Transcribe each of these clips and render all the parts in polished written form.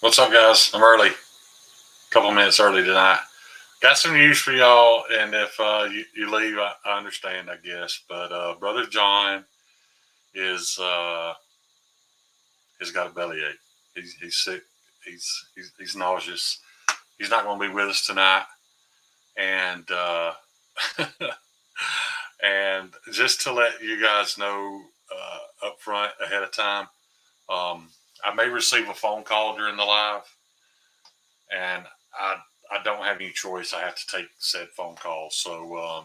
What's up, guys? I'm early, a couple minutes early tonight. Got some news for y'all, and if you leave, I understand, I guess. But Brother John is has got a bellyache. He's sick. He's nauseous. He's not going to be with us tonight, and and just to let you guys know up front ahead of time, I may receive a phone call during the live, and I don't have any choice. I have to take said phone call. So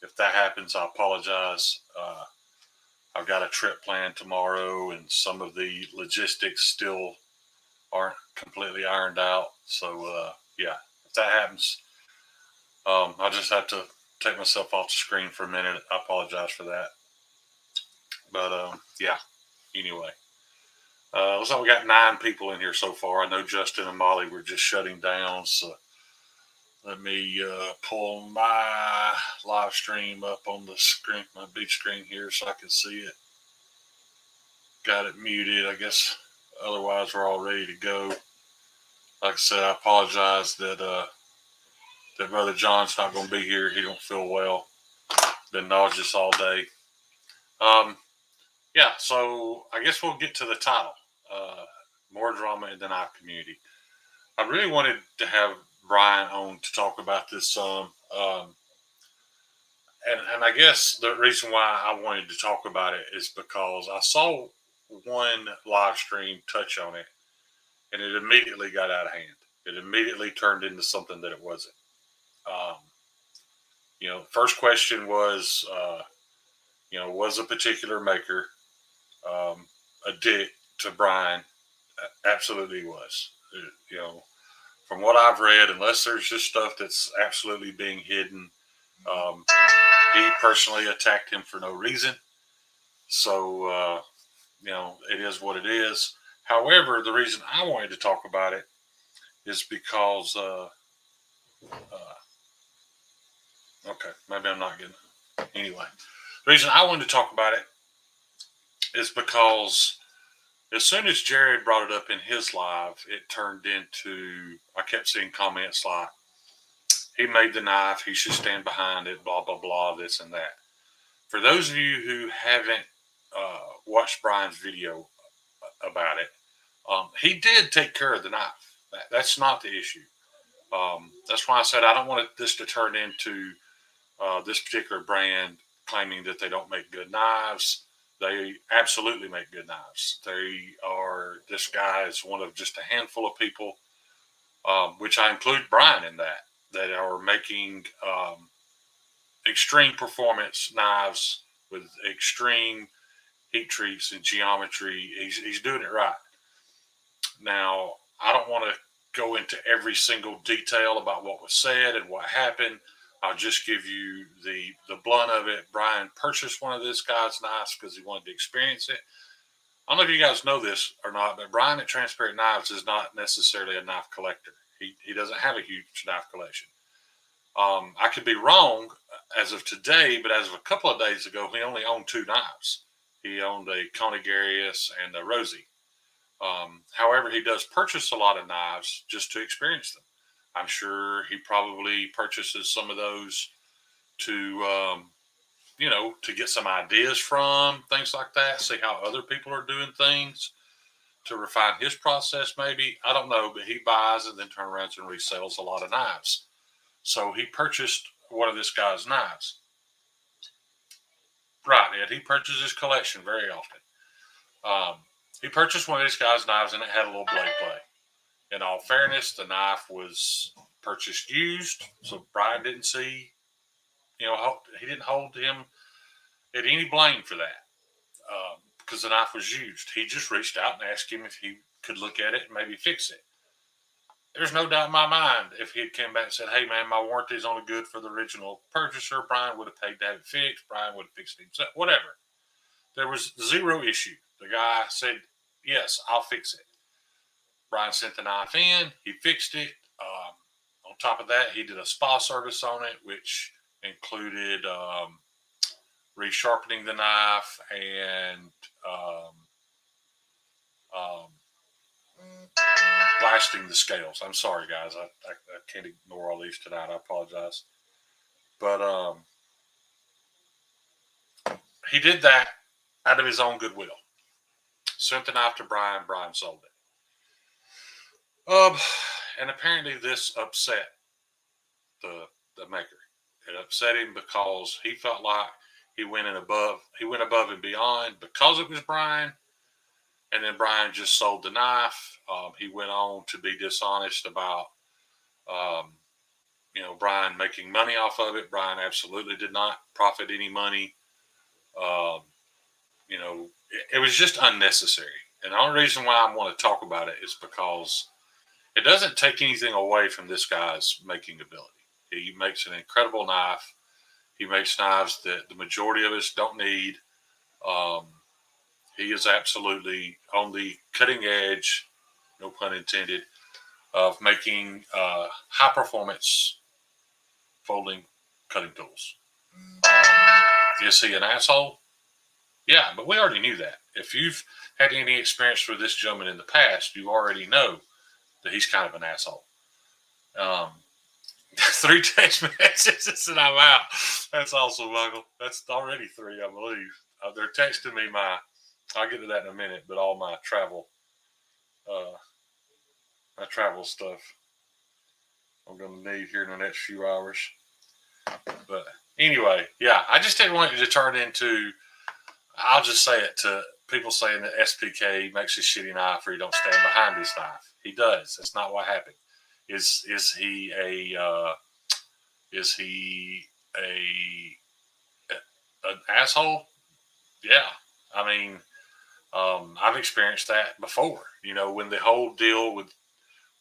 if that happens, I apologize. I've got a trip planned tomorrow, and some of the logistics still aren't completely ironed out. So yeah, if that happens, I'll just have to take myself off the screen for a minute. I apologize for that. But yeah, anyway. Looks like we got 9 people in here so far. I know Justin and Molly were just shutting down, so let me pull my live stream up on the screen, my big screen here, so I can see it. Got it muted, I guess. Otherwise, we're all ready to go. Like I said, I apologize that that Brother John's not going to be here. He don't feel well. Been nauseous all day. Yeah, so I guess we'll get to the title. More drama in the knife community. I really wanted to have Brian on to talk about this some. And I guess the reason why I wanted to talk about it is because I saw one live stream touch on it, and it immediately got out of hand. It immediately turned into something that it wasn't. Um, first question was, was a particular maker a dick to Brian? Absolutely was. From what I've read, unless there's just stuff that's absolutely being hidden, um, he personally attacked him for no reason. So, it is what it is. However, the reason I wanted to talk about it is because, okay, maybe I'm not getting it. Anyway, the reason I wanted to talk about it is because as soon as Jared brought it up in his live, it turned into, I kept seeing comments like, he made the knife, he should stand behind it, blah, blah, blah, this and that. For those of you who haven't watched Brian's video about it, he did take care of the knife. That's not the issue. That's why I said I don't want this to turn into this particular brand claiming that they don't make good knives. They absolutely make good knives. This guy is one of just a handful of people, which I include Brian in that are making extreme performance knives with extreme heat treats and geometry. He's doing it right. Now, I don't want to go into every single detail about what was said and what happened. I'll just give you the blunt of it. Brian purchased one of this guy's knives because he wanted to experience it. I don't know if you guys know this or not, but Brian at Transparent Knives is not necessarily a knife collector. He doesn't have a huge knife collection. I could be wrong as of today, but as of a couple of days ago, he only owned 2 knives. He owned a Conigarius and a Rosie. However, he does purchase a lot of knives just to experience them. I'm sure he probably purchases some of those to, to get some ideas from, things like that, see how other people are doing things to refine his process, maybe. I don't know, but he buys and then turns around and resells a lot of knives. So he purchased one of this guy's knives. Right, Ed. He purchases his collection very often. He purchased one of this guy's knives and it had a little blade play. In all fairness, the knife was purchased used, so Brian didn't see, he didn't hold him at any blame for that because the knife was used. He just reached out and asked him if he could look at it and maybe fix it. There's no doubt in my mind if he had come back and said, hey, man, my warranty is only good for the original purchaser, Brian would have paid to have it fixed. Brian would have fixed it himself, whatever. There was zero issue. The guy said, yes, I'll fix it. Brian sent the knife in. He fixed it. On top of that, he did a spa service on it, which included resharpening the knife and adjusting the scales. I'm sorry, guys. I can't ignore all these tonight. I apologize. But he did that out of his own goodwill. Sent the knife to Brian. Brian sold it. And apparently this upset the maker. It upset him because he felt like he went above and beyond because it was Brian. And then Brian just sold the knife. He went on to be dishonest about, Brian making money off of it. Brian absolutely did not profit any money. It was just unnecessary. And the only reason why I want to talk about it is because it doesn't take anything away from this guy's making ability. He makes an incredible knife. He makes knives that the majority of us don't need. He is absolutely on the cutting edge, no pun intended, of making high-performance folding cutting tools. Is he an asshole? Yeah, but we already knew that. If you've had any experience with this gentleman in the past, you already know that he's kind of an asshole. 3 text messages and I'm out. That's awesome, Michael. That's already 3, I believe. They're texting me I'll get to that in a minute, but all my travel stuff I'm going to need here in the next few hours. But anyway, yeah, I just didn't want you to turn into, I'll just say it to people saying that SPK makes a shitty knife or he don't stand behind his knife. He does. That's not what happened. Is he an asshole? Yeah. I mean, I've experienced that before. When the whole deal with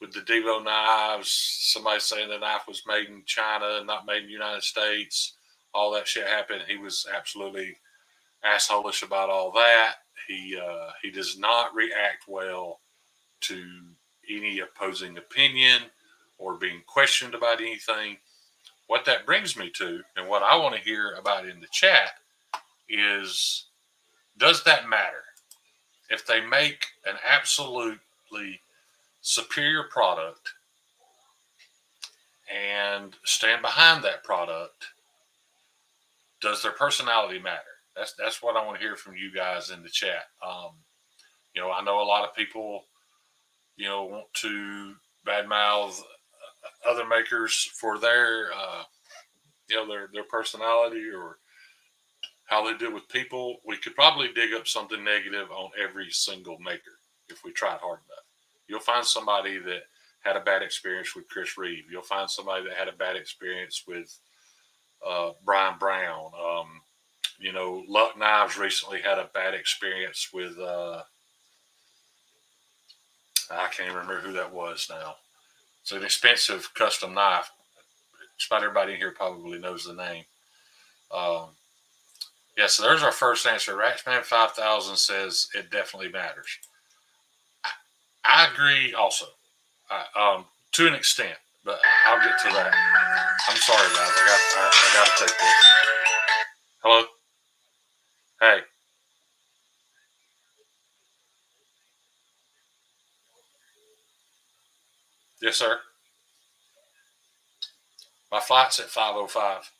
the Devo knives, somebody saying the knife was made in China and not made in the United States, all that shit happened. He was absolutely assholish about all that. He does not react well to any opposing opinion or being questioned about anything. What that brings me to, and what I want to hear about in the chat, is does that matter? If they make an absolutely superior product and stand behind that product, does their personality matter? That's what I want to hear from you guys in the chat. I know a lot of people, want to badmouth other makers for their personality or how they deal with people. We could probably dig up something negative on every single maker if we tried hard enough. You'll find somebody that had a bad experience with Chris Reeve. You'll find somebody that had a bad experience with Brian Brown. Luck Knives recently had a bad experience with, I can't even remember who that was now. It's an expensive custom knife. Just about everybody in here probably knows the name. So there's our first answer. Ratchman 5000 says it definitely matters. I agree also, to an extent, but I'll get to that. I'm sorry, guys. I got to take this. Hello? Hey. Yes, sir. My flight's at 5:05.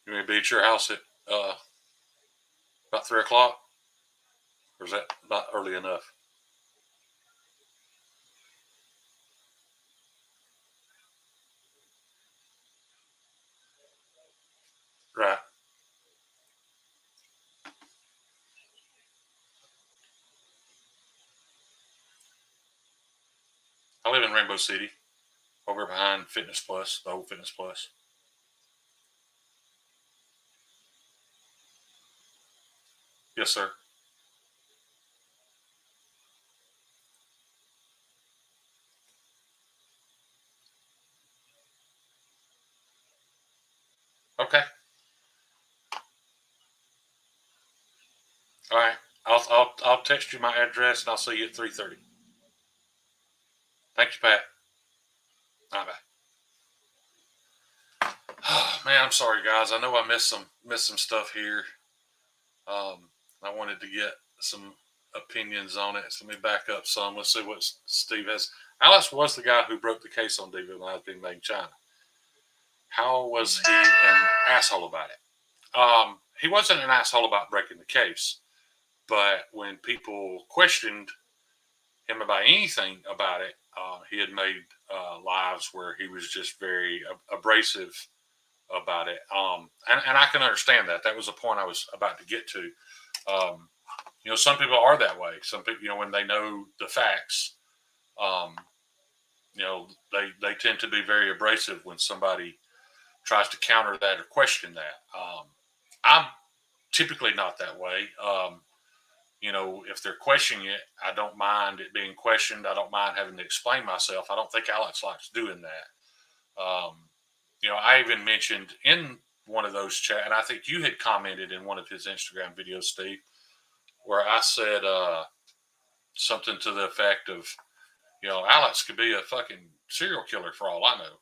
You may be at your house at about 3 o'clock? Or is that not early enough? Right. I live in Rainbow City, over behind Fitness Plus, the old Fitness Plus. Yes, sir. Okay. All right. I'll text you my address and I'll see you at 3:30. Thank you, Pat. Bye bye. Oh, man, I'm sorry, guys. I know I missed some stuff here. I wanted to get some opinions on it. So let me back up some. Let's see what Steve has. Alex was the guy who broke the case on David when I was being made in China. How was he an asshole about it? He wasn't an asshole about breaking the case, but when people questioned him about anything about it, he had made lives where he was just very abrasive about it. And I can understand that. That was the point I was about to get to. Um, some people are that way. Some people, when they know the facts, um, they tend to be very abrasive when somebody tries to counter that or question that. I'm typically not that way. If they're questioning it, I don't mind it being questioned. I don't mind having to explain myself. I don't think Alex likes doing that. I even mentioned in one of those chat, and I think you had commented in one of his Instagram videos, Steve, where I said something to the effect of, Alex could be a fucking serial killer for all I know.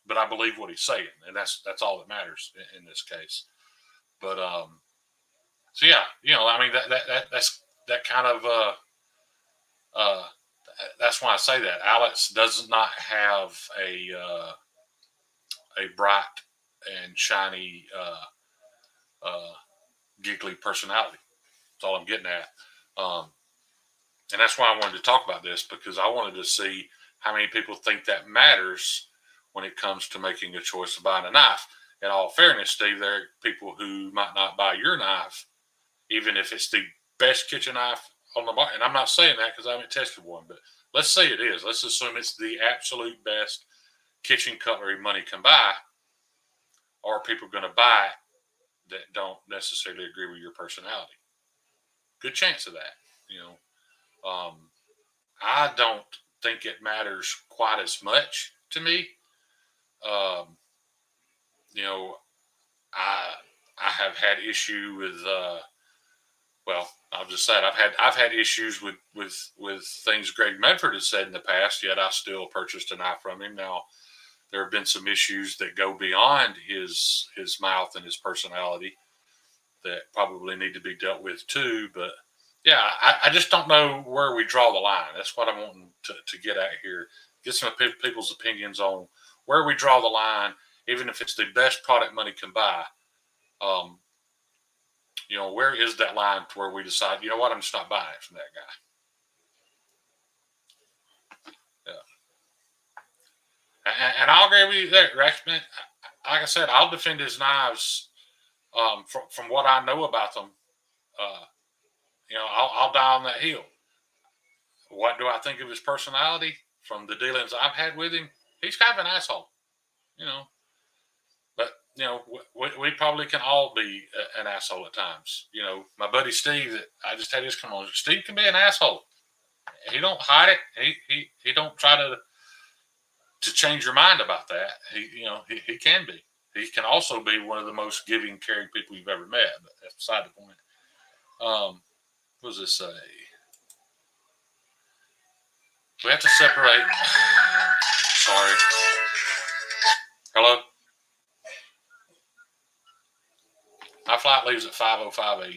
But I believe what he's saying, and that's all that matters in this case. But so yeah, I mean that's that kind of uh, that's why I say that Alex does not have a bright and shiny giggly personality. That's all I'm getting at. Um, and that's why I wanted to talk about this, because I wanted to see how many people think that matters when it comes to making a choice of buying a knife. In all fairness, Steve, there are people who might not buy your knife, even if it's the best kitchen knife on the market. And I'm not saying that because I haven't tested one, but let's say it is. Let's assume it's the absolute best kitchen cutlery money can buy. Are people going to buy it that don't necessarily agree with your personality? Good chance of that. Um, I don't think it matters quite as much to me. Um, you know, I I have had issue with well, I'll just say it. I've had issues with things Greg Medford has said in the past. Yet I still purchased a knife from him. Now there have been some issues that go beyond his mouth and his personality that probably need to be dealt with too. But yeah, I just don't know where we draw the line. That's what I'm wanting to get at here. Get some people's opinions on where we draw the line, even if it's the best product money can buy. Um, where is that line to where we decide, what, I'm just not buying it from that guy. Yeah. And I'll agree with you there, Rex. Man, like I said, I'll defend his knives from what I know about them. Uh, I'll die on that hill. What do I think of his personality from the dealings I've had with him? He's kind of an asshole, you know. But we probably can all be an asshole at times. My buddy Steve, that I just had his come on. Steve can be an asshole. He don't hide it. He don't try to change your mind about that. He can be. He can also be one of the most giving, caring people you've ever met. But that's beside the point. What does this say? We have to separate. Sorry. Hello. My flight leaves at 5:05 a.m.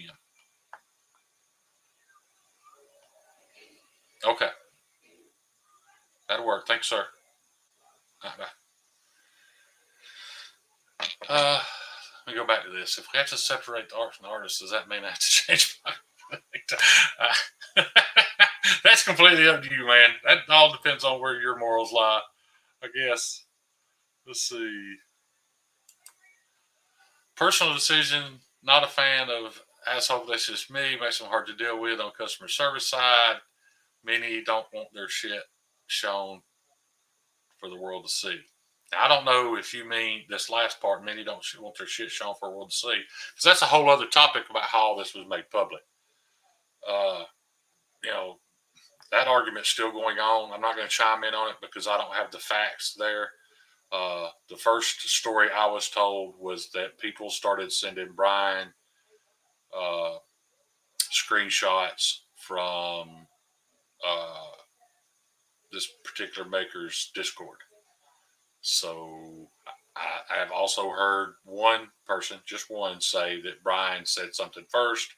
Okay, that'll work. Thanks, sir. Bye. Let me go back to this. If we have to separate the art from the artist, does that mean I have to change my? That's completely up to you, man. That all depends on where your morals lie, I guess. Let's see. Personal decision. Not a fan of asshole. That's just me. Makes them hard to deal with on customer service side. Many don't want their shit shown for the world to see. Now, I don't know if you mean this last part. Many don't want their shit shown for the world to see, because that's a whole other topic about how all this was made public. Uh, you know, that argument's still going on. I'm not going to chime in on it because I don't have the facts there. The first story I was told was that people started sending Brian uh, screenshots from this particular maker's Discord. So I have also heard one person, just one, say that Brian said something first.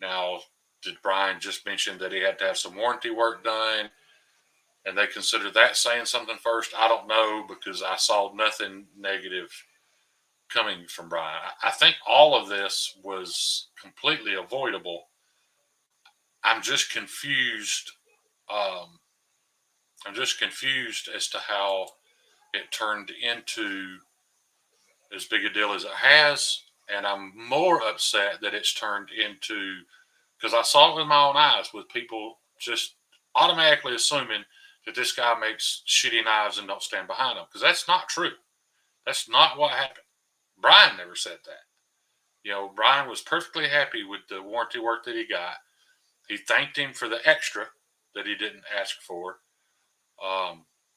Now, did Brian just mention that he had to have some warranty work done and they consider that saying something first? I don't know because I saw nothing negative coming from Brian. I think all of this was completely avoidable. I'm just confused. Um, I'm just confused as to how it turned into as big a deal as it has. And I'm more upset that it's turned into, because I saw it with my own eyes with people just automatically assuming that this guy makes shitty knives and don't stand behind them, because that's not true. That's not what happened. Brian never said that. Brian was perfectly happy with the warranty work that he got. He thanked him for the extra that he didn't ask for.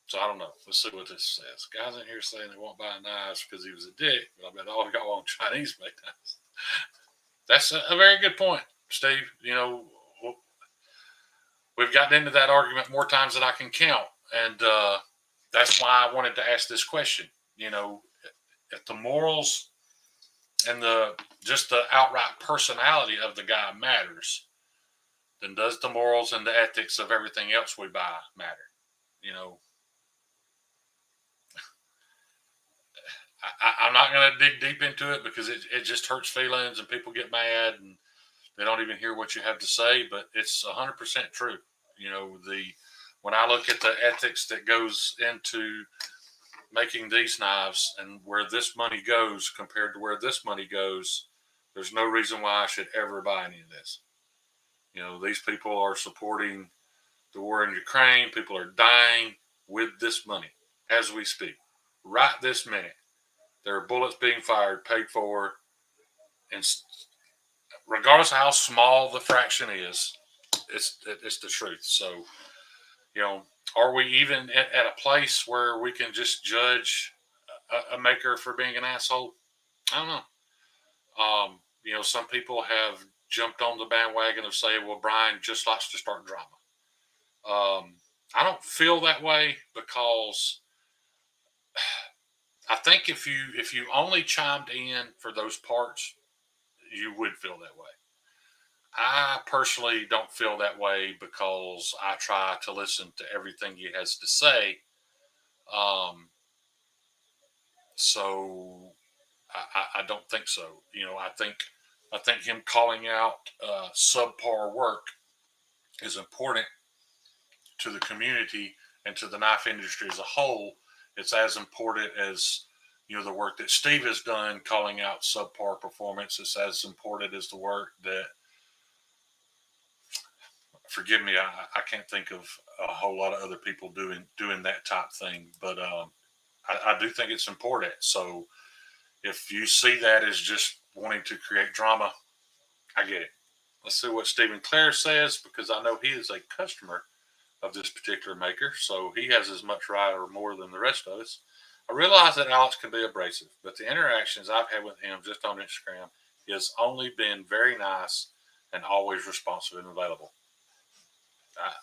So I don't know. Let's see what this says. Guys in here saying they won't buy knives because he was a dick, but I bet all got one Chinese made knives. That's a very good point, Steve. We've gotten into that argument more times than I can count, and that's why I wanted to ask this question. If the morals and the outright personality of the guy matters, then does the morals and the ethics of everything else we buy matter? I'm not going to dig deep into it because it just hurts feelings and people get mad and they don't even hear what you have to say. But it's 100% true. When I look at the ethics that goes into making these knives and where this money goes compared to where this money goes, there's no reason why I should ever buy any of this. These people are supporting the war in Ukraine. People are dying with this money as we speak. Right this minute, there are bullets being fired, paid for, and regardless of how small the fraction is, it's the truth. So, are we even at a place where we can just judge a maker for being an asshole? I don't know. Some people have jumped on the bandwagon of saying, well, Brian just likes to start drama. I don't feel that way because I think if you only chimed in for those parts, you would feel that way. I personally don't feel that way because I try to listen to everything he has to say. So I don't think so. I think him calling out subpar work is important to the community and to the knife industry as a whole. It's as important as the work that Steve has done calling out subpar performance. It's as important as the work that, forgive me, I can't think of a whole lot of other people doing that type thing, but I do think it's important. So if you see that as just wanting to create drama, I get it. Let's see what Stephen Clare says, because I know he is a customer of this particular maker, so he has as much right or more than the rest of us. I realize that Alex can be abrasive, but the interactions I've had with him just on Instagram, he has only been very nice and always responsive and available.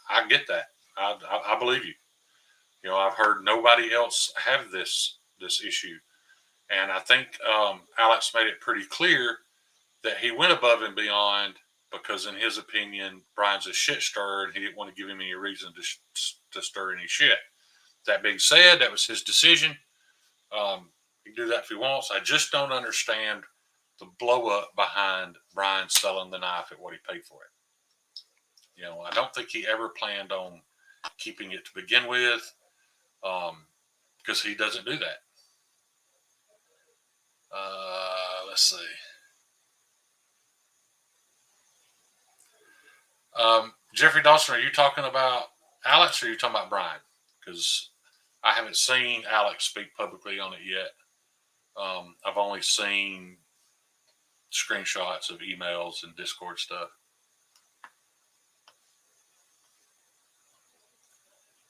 I get that. I believe you. I've heard nobody else have this issue, and I think Alex made it pretty clear that he went above and beyond because, in his opinion, Brian's a shit stirrer, and he didn't want to give him any reason to stir any shit. That being said, that was his decision. He can do that if he wants. I just don't understand the blow up behind Brian selling the knife at what he paid for it. I don't think he ever planned on keeping it to begin with, because he doesn't do that. Let's see. Jeffrey Dawson, are you talking about Alex or are you talking about Brian? Because I haven't seen Alex speak publicly on it yet. I've only seen screenshots of emails and Discord stuff.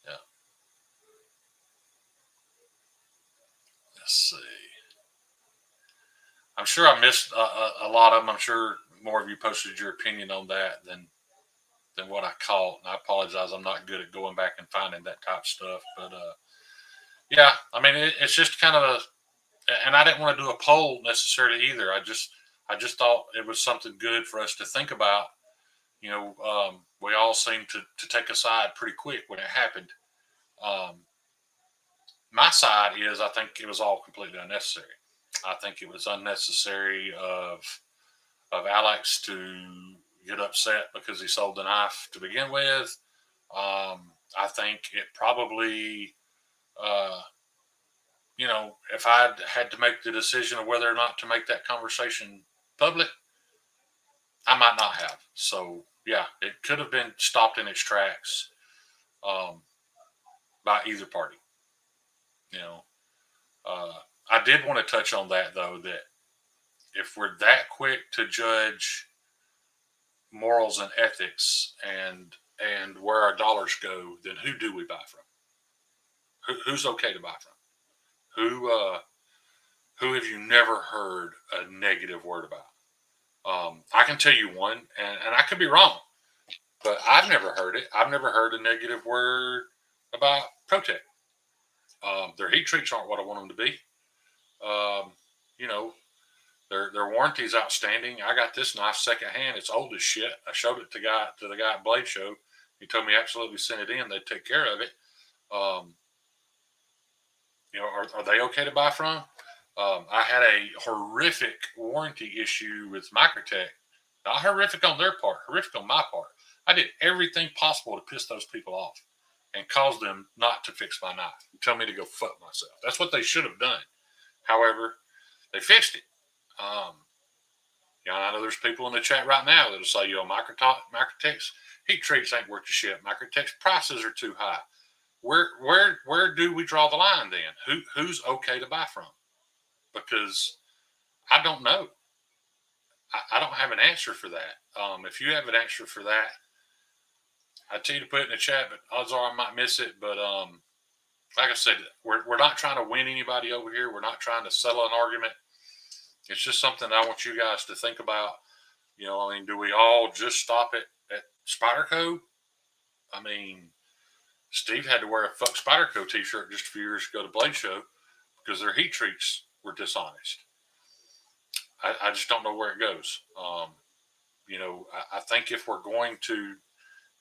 Yeah. Let's see. I'm sure I missed a lot of them. I'm sure more of you posted your opinion on that than what I caught. And I apologize. I'm not good at going back and finding that type of stuff. But yeah, I mean, it's just kind of and I didn't want to do a poll necessarily either. I just thought it was something good for us to think about. We all seemed to take a side pretty quick when it happened. Um, my side is I think it was all completely unnecessary. I think it was unnecessary of Alex to get upset because he sold the knife to begin with. I think it probably, uh, if I'd had to make the decision of whether or not to make that conversation public, I might not have. So yeah, it could have been stopped in its tracks um, by either party. You know, I did want to touch on that though. That if we're that quick to judge morals and ethics and where our dollars go, then who do we buy from? Who's okay to buy from? Who have you never heard a negative word about? I can tell you one, and I could be wrong, but I've never heard it. I've never heard a negative word about Protect. Their heat treats aren't what I want them to be. Um, you know, their warranty's outstanding. I got this knife secondhand. It's old as shit. I showed it to the guy at Blade Show. He told me absolutely send it in. They'd take care of it. Um, are they okay to buy from? I had a horrific warranty issue with Microtech. Not horrific on their part, horrific on my part. I did everything possible to piss those people off and cause them not to fix my knife and tell me to go fuck myself. That's what they should have done. However, they fixed it. I know there's people in the chat right now that'll say, Microtech's heat treats ain't worth the shit. Microtech's prices are too high. Where do we draw the line then? Who's okay to buy from? Because I don't know. I don't have an answer for that. If you have an answer for that, I'd tell you to put it in the chat, but odds are I might miss it. But like I said, we're not trying to win anybody over here. We're not trying to settle an argument. It's just something I want you guys to think about. Do we all just stop at Spyderco? I mean, Steve had to wear a fuck Spyderco t-shirt just a few years ago to Blade Show because their heat treats were dishonest. I just don't know where it goes. I think if we're going to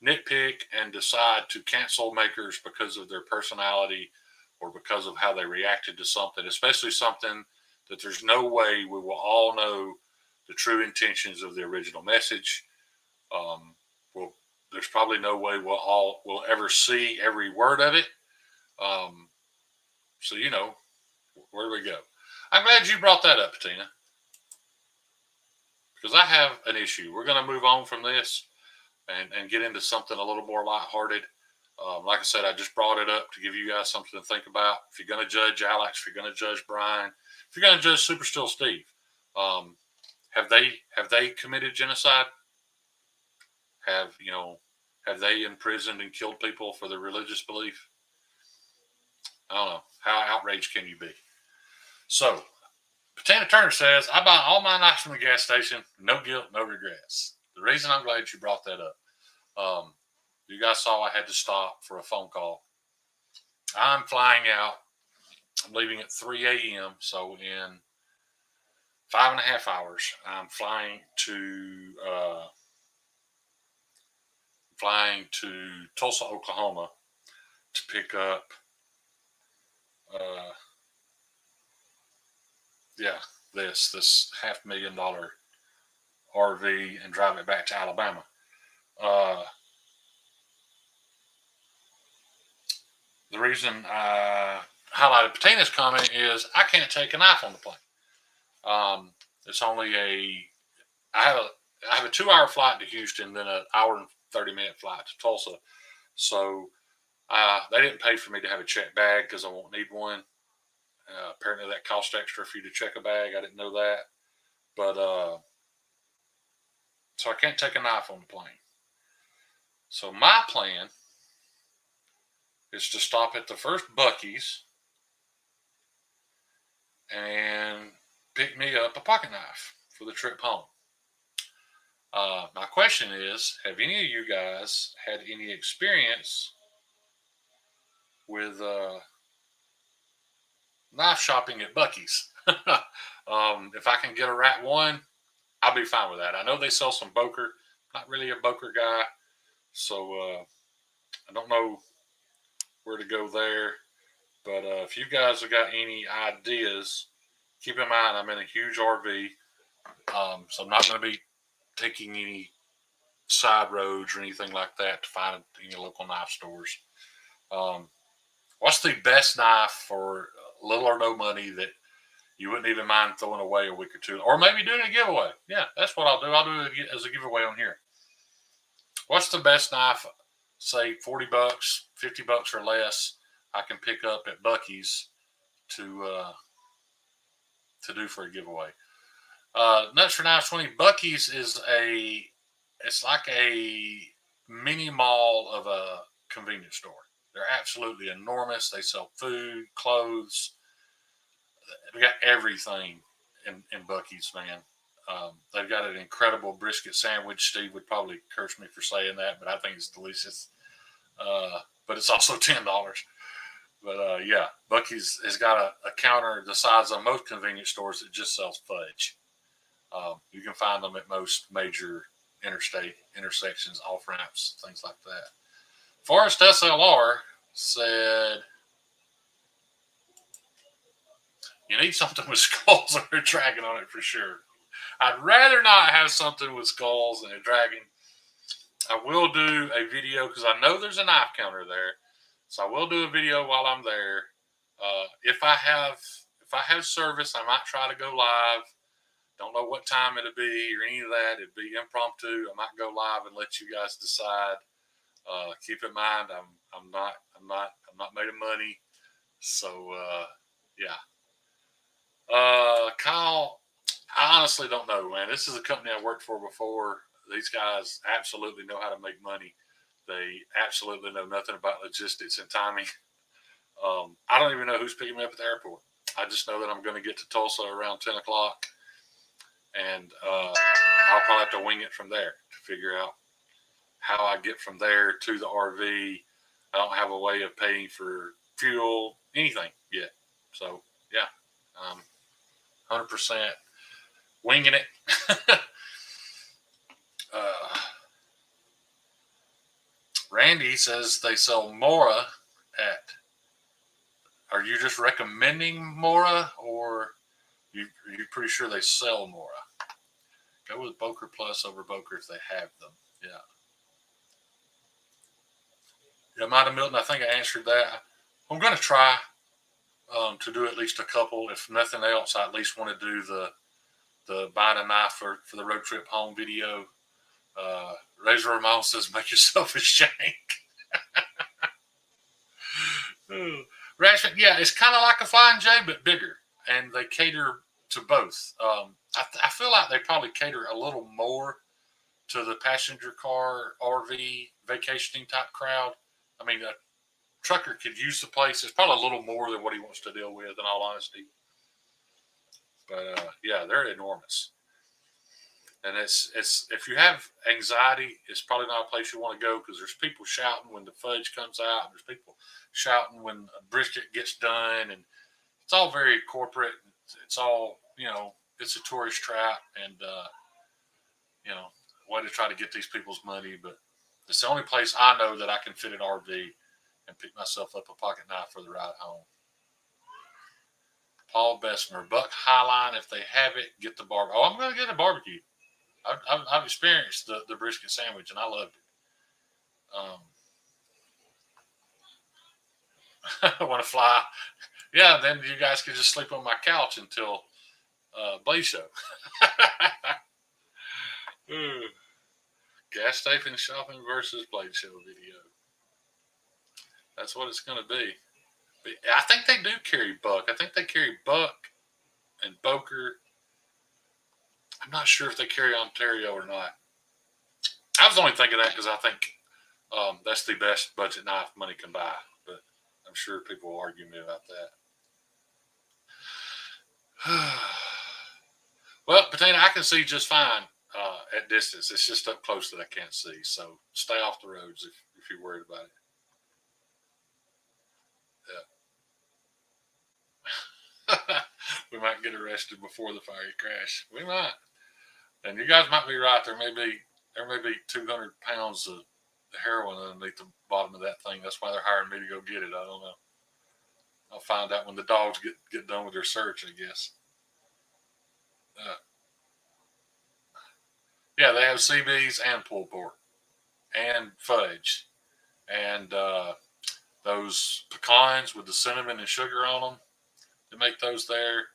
nitpick and decide to cancel makers because of their personality or because of how they reacted to something, especially something that there's no way we will all know the true intentions of the original message. There's probably no way we'll ever see every word of it. So where do we go? I'm glad you brought that up, Patina, because I have an issue. We're going to move on from this and get into something a little more lighthearted. Like I said, I just brought it up to give you guys something to think about. If you're going to judge Alex, if you're going to judge Brian, if you're going to judge Super Still Steve, have they committed genocide? Have they imprisoned and killed people for their religious belief? I don't know. How outraged can you be? So, Patina Turner says, I buy all my knives from the gas station. No guilt, no regrets. The reason I'm glad you brought that up, you guys saw I had to stop for a phone call. I'm flying out. I'm leaving at 3 a.m. So in 5.5 hours, I'm flying to Tulsa, Oklahoma to pick up this $500,000 RV and drive it back to Alabama. The reason I highlighted Patina's comment is I can't take a knife on the plane. It's only I have a 2-hour flight to Houston, then an hour and 30-minute flight to Tulsa. So they didn't pay for me to have a check bag because I won't need one. Apparently that cost extra for you to check a bag. I didn't know that. But so I can't take a knife on the plane. So my plan is to stop at the first Buc-ee's and pick me up a pocket knife for the trip home. My question is, have any of you guys had any experience with knife shopping at Buc-ee's? If I can get a Rat 1, I'll be fine with that. I know they sell some Boker. Not really a Boker guy, so I don't know where to go there. But if you guys have got any ideas, keep in mind I'm in a huge RV, so I'm not going to be taking any side roads or anything like that to find any local knife stores. What's the best knife for little or no money that you wouldn't even mind throwing away a week or two, or maybe doing a giveaway? Yeah, that's what I'll do. I'll do it as a giveaway on here. What's the best knife? Say $40, $50 or less. I can pick up at Buc-ee's to do for a giveaway. Nuts for Knives 20. Buc-ee's is it's like a mini mall of a convenience store. They're absolutely enormous. They sell food, clothes. They got everything in Buc-ee's, man. They've got an incredible brisket sandwich. Steve would probably curse me for saying that, but I think it's delicious. But it's also $10. But yeah, Buc-ee's has got a counter the size of most convenience stores that just sells fudge. You can find them at most major interstate intersections, off ramps, things like that. Forrest SLR said, "You need something with skulls or a dragon on it for sure. I'd rather not have something with skulls and a dragon. I will do a video because I know there's a knife counter there, so I will do a video while I'm there. If I have service, I might try to go live. Don't know what time it'll be or any of that. It'd be impromptu. I might go live and let you guys decide. Keep in mind, I'm not made of money, so yeah." Kyle, I honestly don't know, man. This is a company I worked for before. These guys absolutely know how to make money. They absolutely know nothing about logistics and timing. I don't even know who's picking me up at the airport. I just know that I'm going to get to Tulsa around 10 o'clock, and I'll probably have to wing it from there to figure out how I get from there to the RV. I don't have a way of paying for fuel, anything yet. So, yeah, 100% winging it. Randy says they sell Mora at. Are you just recommending Mora, or are you pretty sure they sell Mora? Go with Boker Plus over Boker if they have them. Yeah. Yeah, Mighty Milton, I think I answered that. I'm going to try to do at least a couple. If nothing else, I at least want to do the buying a knife for the road trip home video. Razor Ramon says, "Make yourself a shank." Ratchet, yeah, it's kind of like a Flying J, but bigger, and they cater to both. I feel like they probably cater a little more to the passenger car, RV, vacationing type crowd. I mean, a trucker could use the place. It's probably a little more than what he wants to deal with, in all honesty. But yeah, they're enormous. And it's if you have anxiety, it's probably not a place you want to go because there's people shouting when the fudge comes out. And there's people shouting when a brisket gets done, and it's all very corporate. It's all, it's a tourist trap, and way to try to get these people's money. But it's the only place I know that I can fit an RV and pick myself up a pocket knife for the ride home. Paul Bessemer, Buck Highline, if they have it, get the barbecue. Oh, I'm going to get a barbecue. I've experienced the brisket sandwich, and I loved it. I want to fly. Yeah, then you guys can just sleep on my couch until Blaze Show. Gas station shopping versus Blaze Show video. That's what it's going to be. But I think they do carry Buck. I think they carry Buck and Boker. I'm not sure if they carry Ontario or not. I was only thinking that because I think that's the best budget knife money can buy. But I'm sure people will argue me about that. Well, Patina, I can see just fine at distance. It's just up close that I can't see. So stay off the roads if you're worried about it. Yeah. We might get arrested before the fiery crash. We might. And you guys might be right. There may be 200 pounds of heroin underneath the bottom of that thing. That's why they're hiring me to go get it. I don't know. I'll find out when the dogs get done with their search, I guess. Uh, yeah, they have CBs and pulled pork and fudge and those pecans with the cinnamon and sugar on them. They make those there.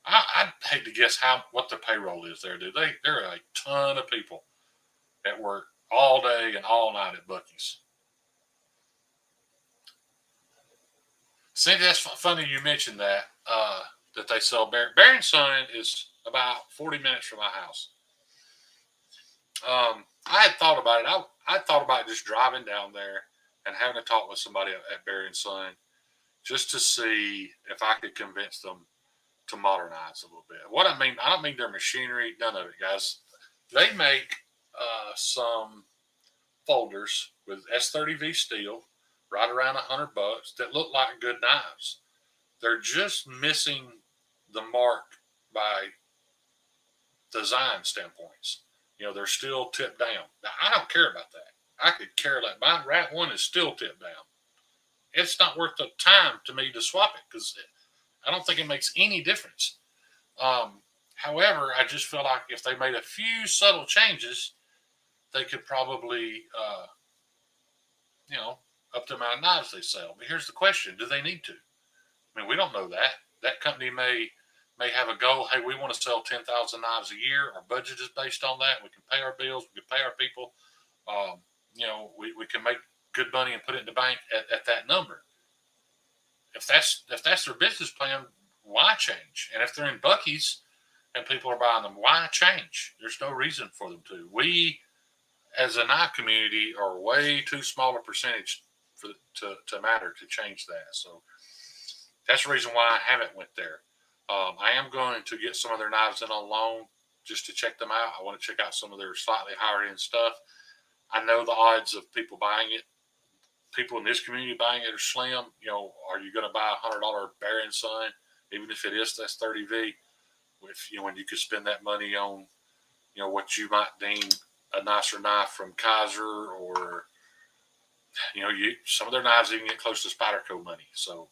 I'd hate to guess what the payroll is there, dude. There are a ton of people that work all day and all night at Buc-ee's. See, that's funny you mentioned that. That they sell Barry and Son is about 40 minutes from my house. I had thought about it. I thought about just driving down there and having a talk with somebody at Barry and Son just to see if I could convince them to modernize a little bit. What I mean, I don't mean their machinery, none of it, guys. They make some folders with S30V steel, right around $100, that look like good knives. They're just missing the mark by design standpoints. They're still tipped down. Now, I don't care about that. I could care less. My Rat 1 is still tipped down. It's not worth the time to me to swap it because I don't think it makes any difference. However, I just feel like if they made a few subtle changes, they could probably, up the amount of knives they sell. But here's the question: do they need to? I mean, we don't know that. That company may have a goal. Hey, we want to sell 10,000 knives a year. Our budget is based on that. We can pay our bills. We can pay our people. We can make good money and put it in the bank at that number. If that's their business plan, why change? And if they're in Buc-ee's and people are buying them, why change? There's no reason for them to. We, as a knife community, are way too small a percentage to matter to change that. So that's the reason why I haven't went there. I am going to get some of their knives in on loan just to check them out. I want to check out some of their slightly higher end stuff. I know the odds of people buying it, people in this community buying it, are slim. Are you going to buy a $100 Barry and Son, even if it is that's 30V? When you could spend that money on, what you might deem a nicer knife from Kaiser, or some of their knives even get close to Spyderco money. So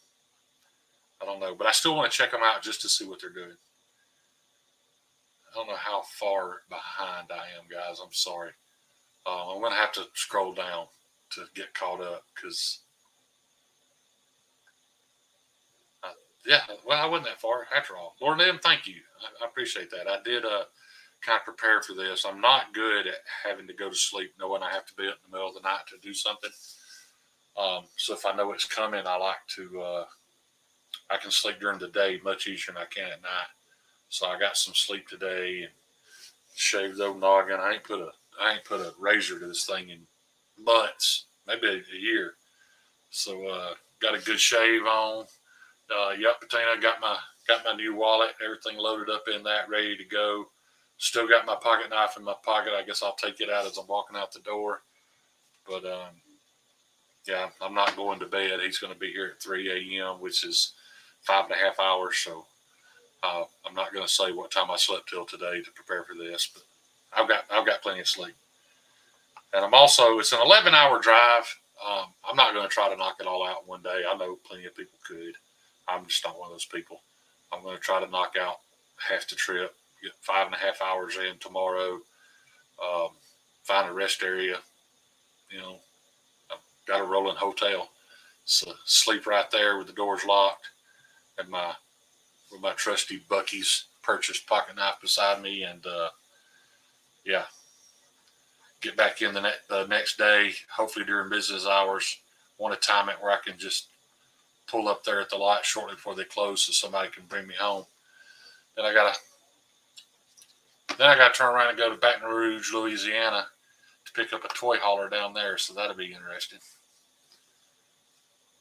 I don't know, but I still want to check them out just to see what they're doing. I don't know how far behind I am, guys. I'm sorry. I'm going to have to scroll down to get caught up because, I wasn't that far after all. Lord Nim, thank you. I appreciate that. I did kind of prepare for this. I'm not good at having to go to sleep knowing I have to be up in the middle of the night to do something. So if I know it's coming, I like to, I can sleep during the day much easier than I can at night. So I got some sleep today and shaved the old noggin. I ain't put a razor to this thing in months, maybe a year. So got a good shave on. Patina, got my new wallet, everything loaded up in that, ready to go. Still got my pocket knife in my pocket. I guess I'll take it out as I'm walking out the door. But I'm not going to bed. He's going to be here at 3 a.m., which is 5.5 hours. So I'm not going to say what time I slept till today to prepare for this, but I've got plenty of sleep. And it's an 11-hour drive. I'm not going to try to knock it all out one day. I know plenty of people could. I'm just not one of those people. I'm going to try to knock out half the trip, get 5.5 hours in tomorrow, find a rest area. I've got a rolling hotel. So sleep right there with the doors locked and with my trusty Buc-ee's purchased pocket knife beside me, and get back in the next day, hopefully during business hours. Want to time it where I can just pull up there at the lot shortly before they close so somebody can bring me home. Then I gotta turn around and go to Baton Rouge, Louisiana to pick up a toy hauler down there, so that'll be interesting.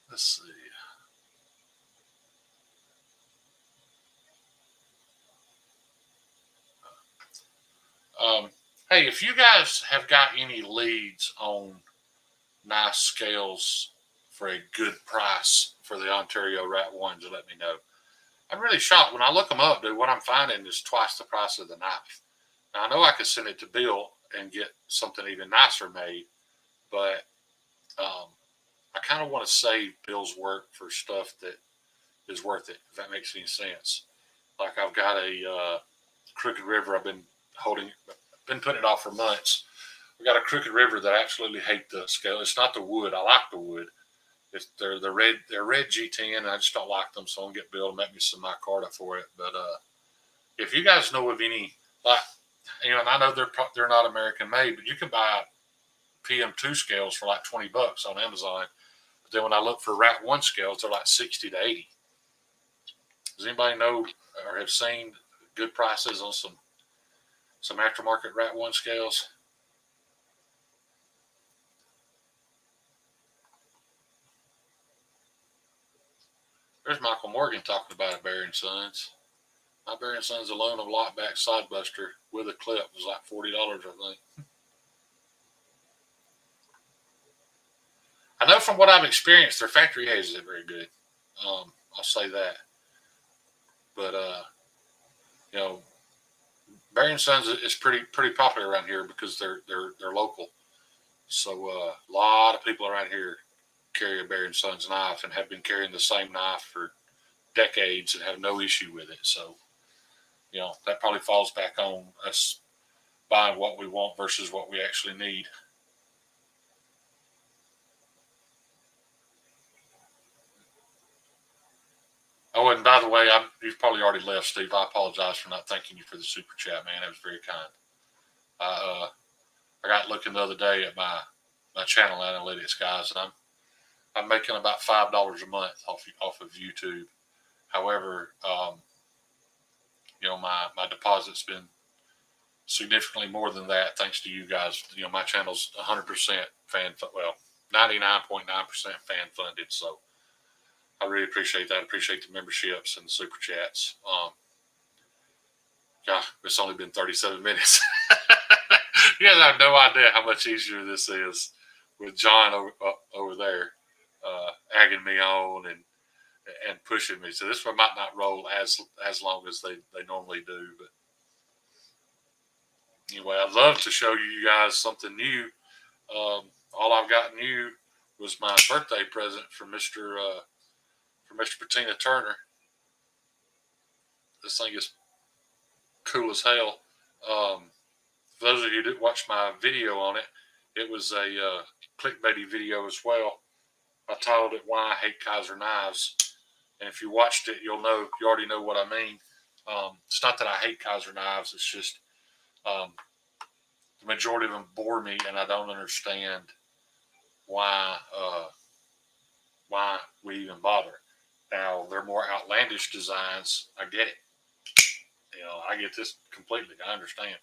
Let's see. Hey, if you guys have got any leads on nice scales for a good price for the Ontario Rat 1s, let me know. I'm really shocked when I look them up, dude. What I'm finding is twice the price of the knife. Now I know I could send it to Bill and get something even nicer made, but I kind of want to save Bill's work for stuff that is worth it. If that makes any sense. Like I've got a Crooked River. I've been holding, been putting it off for months. We got a Crooked River that I absolutely hate the scale. It's not the wood. I like the wood. They're the red. They're red G10. And I just don't like them, so I'm gonna get Bill to make me some micarta for it. But if you guys know of any, like, and I know they're not American made, but you can buy PM2 scales for like $20 on Amazon. But then when I look for Rat One scales, they're like 60 to 80. Does anybody know or have seen good prices on some aftermarket Rat One scales? There's Michael Morgan talking about a Bear & Sons. My Bear & Sons aluminum lockback side buster with a clip was like $40, I think. I know from what I've experienced, their factory edges are very good. I'll say that. But you know, Bear & Sons is pretty popular around here because they're local. So a lot of people around here carry a Bear & Sons knife and have been carrying the same knife for decades and have no issue with it. So, that probably falls back on us buying what we want versus what we actually need. Oh, and by the way, you've probably already left, Steve. I apologize for not thanking you for the super chat, man. That was very kind. I got looking the other day at my channel analytics, guys, and I'm making about $5 a month off of YouTube. However, my deposit's been significantly more than that thanks to you guys. My channel's 100% fan, 99.9% fan funded. So I really appreciate that. I appreciate the memberships and the super chats. It's only been 37 minutes. You guys have no idea how much easier this is with John over there egging me on and pushing me. So this one might not roll as long as they normally do. But anyway, I'd love to show you guys something new. All I've got new was my birthday present from Mr. Patina Turner. This thing is cool as hell. For those of you who didn't watch my video on it, it was a clickbaity video as well. I titled it "Why I Hate Kizer Knives," and if you watched it, you already know what I mean. It's not that I hate Kizer knives; it's just the majority of them bore me, and I don't understand why we even bother. Now they're more outlandish designs. I get it. I get this completely. I understand.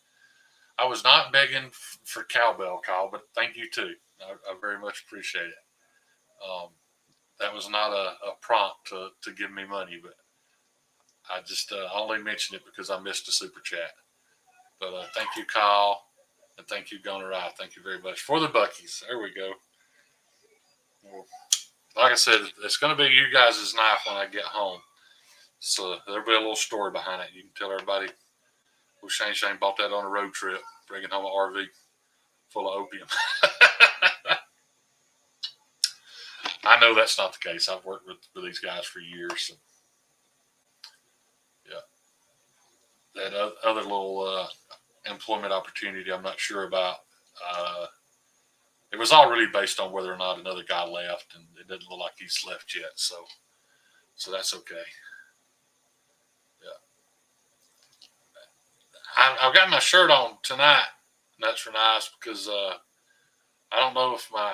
I was not begging for cowbell, Kyle, but thank you too. I very much appreciate it. That was not a prompt to give me money, but I just only mentioned it because I missed a super chat. But thank you, Kyle, and thank you, Gunnar Rye. Thank you very much for the Buckies. There we go. Well, like I said, it's going to be you guys' knife when I get home. So there'll be a little story behind it. You can tell everybody, well, Shane bought that on a road trip, bringing home an RV full of opium. I know that's not the case. I've worked with these guys for years. So, yeah. That other little employment opportunity I'm not sure about. It was all really based on whether or not another guy left, and it doesn't look like he's left yet. So that's okay. Yeah. I've got my shirt on tonight. And that's for nice because I don't know if my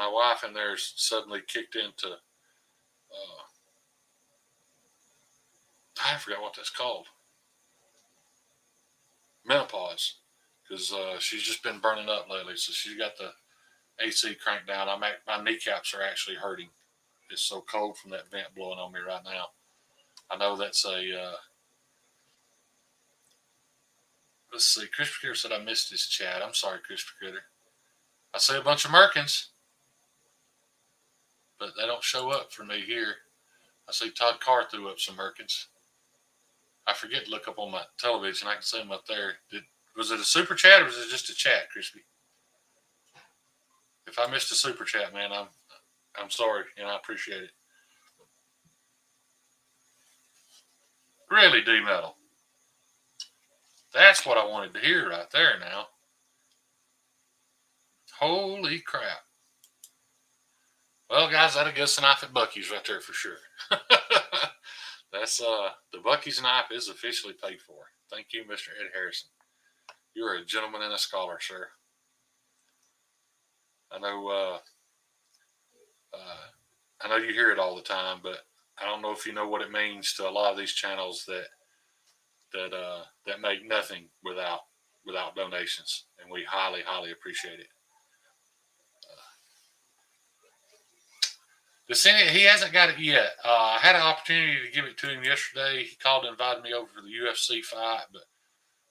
wife in there suddenly kicked into I forgot what that's called, menopause, because she's just been burning up lately. So she's got the AC cranked down. My kneecaps are actually hurting. It's so cold from that vent blowing on me right now. I know that's a. Let's see. Christopher Critter said I missed his chat. I'm sorry, Christopher Critter. I see a bunch of Merkins, but they don't show up for me here. I see Todd Carr threw up some merkins. I forget to look up on my television. I can see them up there. Was it a super chat or was it just a chat, Crispy? If I missed a super chat, man, I'm sorry, and I appreciate it. Really, D Metal. That's what I wanted to hear right there now. Holy crap. Well, guys, that'll get us a knife at Buc-ee's right there for sure. That's the Buc-ee's knife is officially paid for. Thank you, Mr. Ed Harrison. You're a gentleman and a scholar, sir. I know you hear it all the time, but I don't know if you know what it means to a lot of these channels that make nothing without donations, and we highly appreciate it. The Senate, he hasn't got it yet. I had an opportunity to give it to him yesterday. He called and invited me over for the UFC fight, but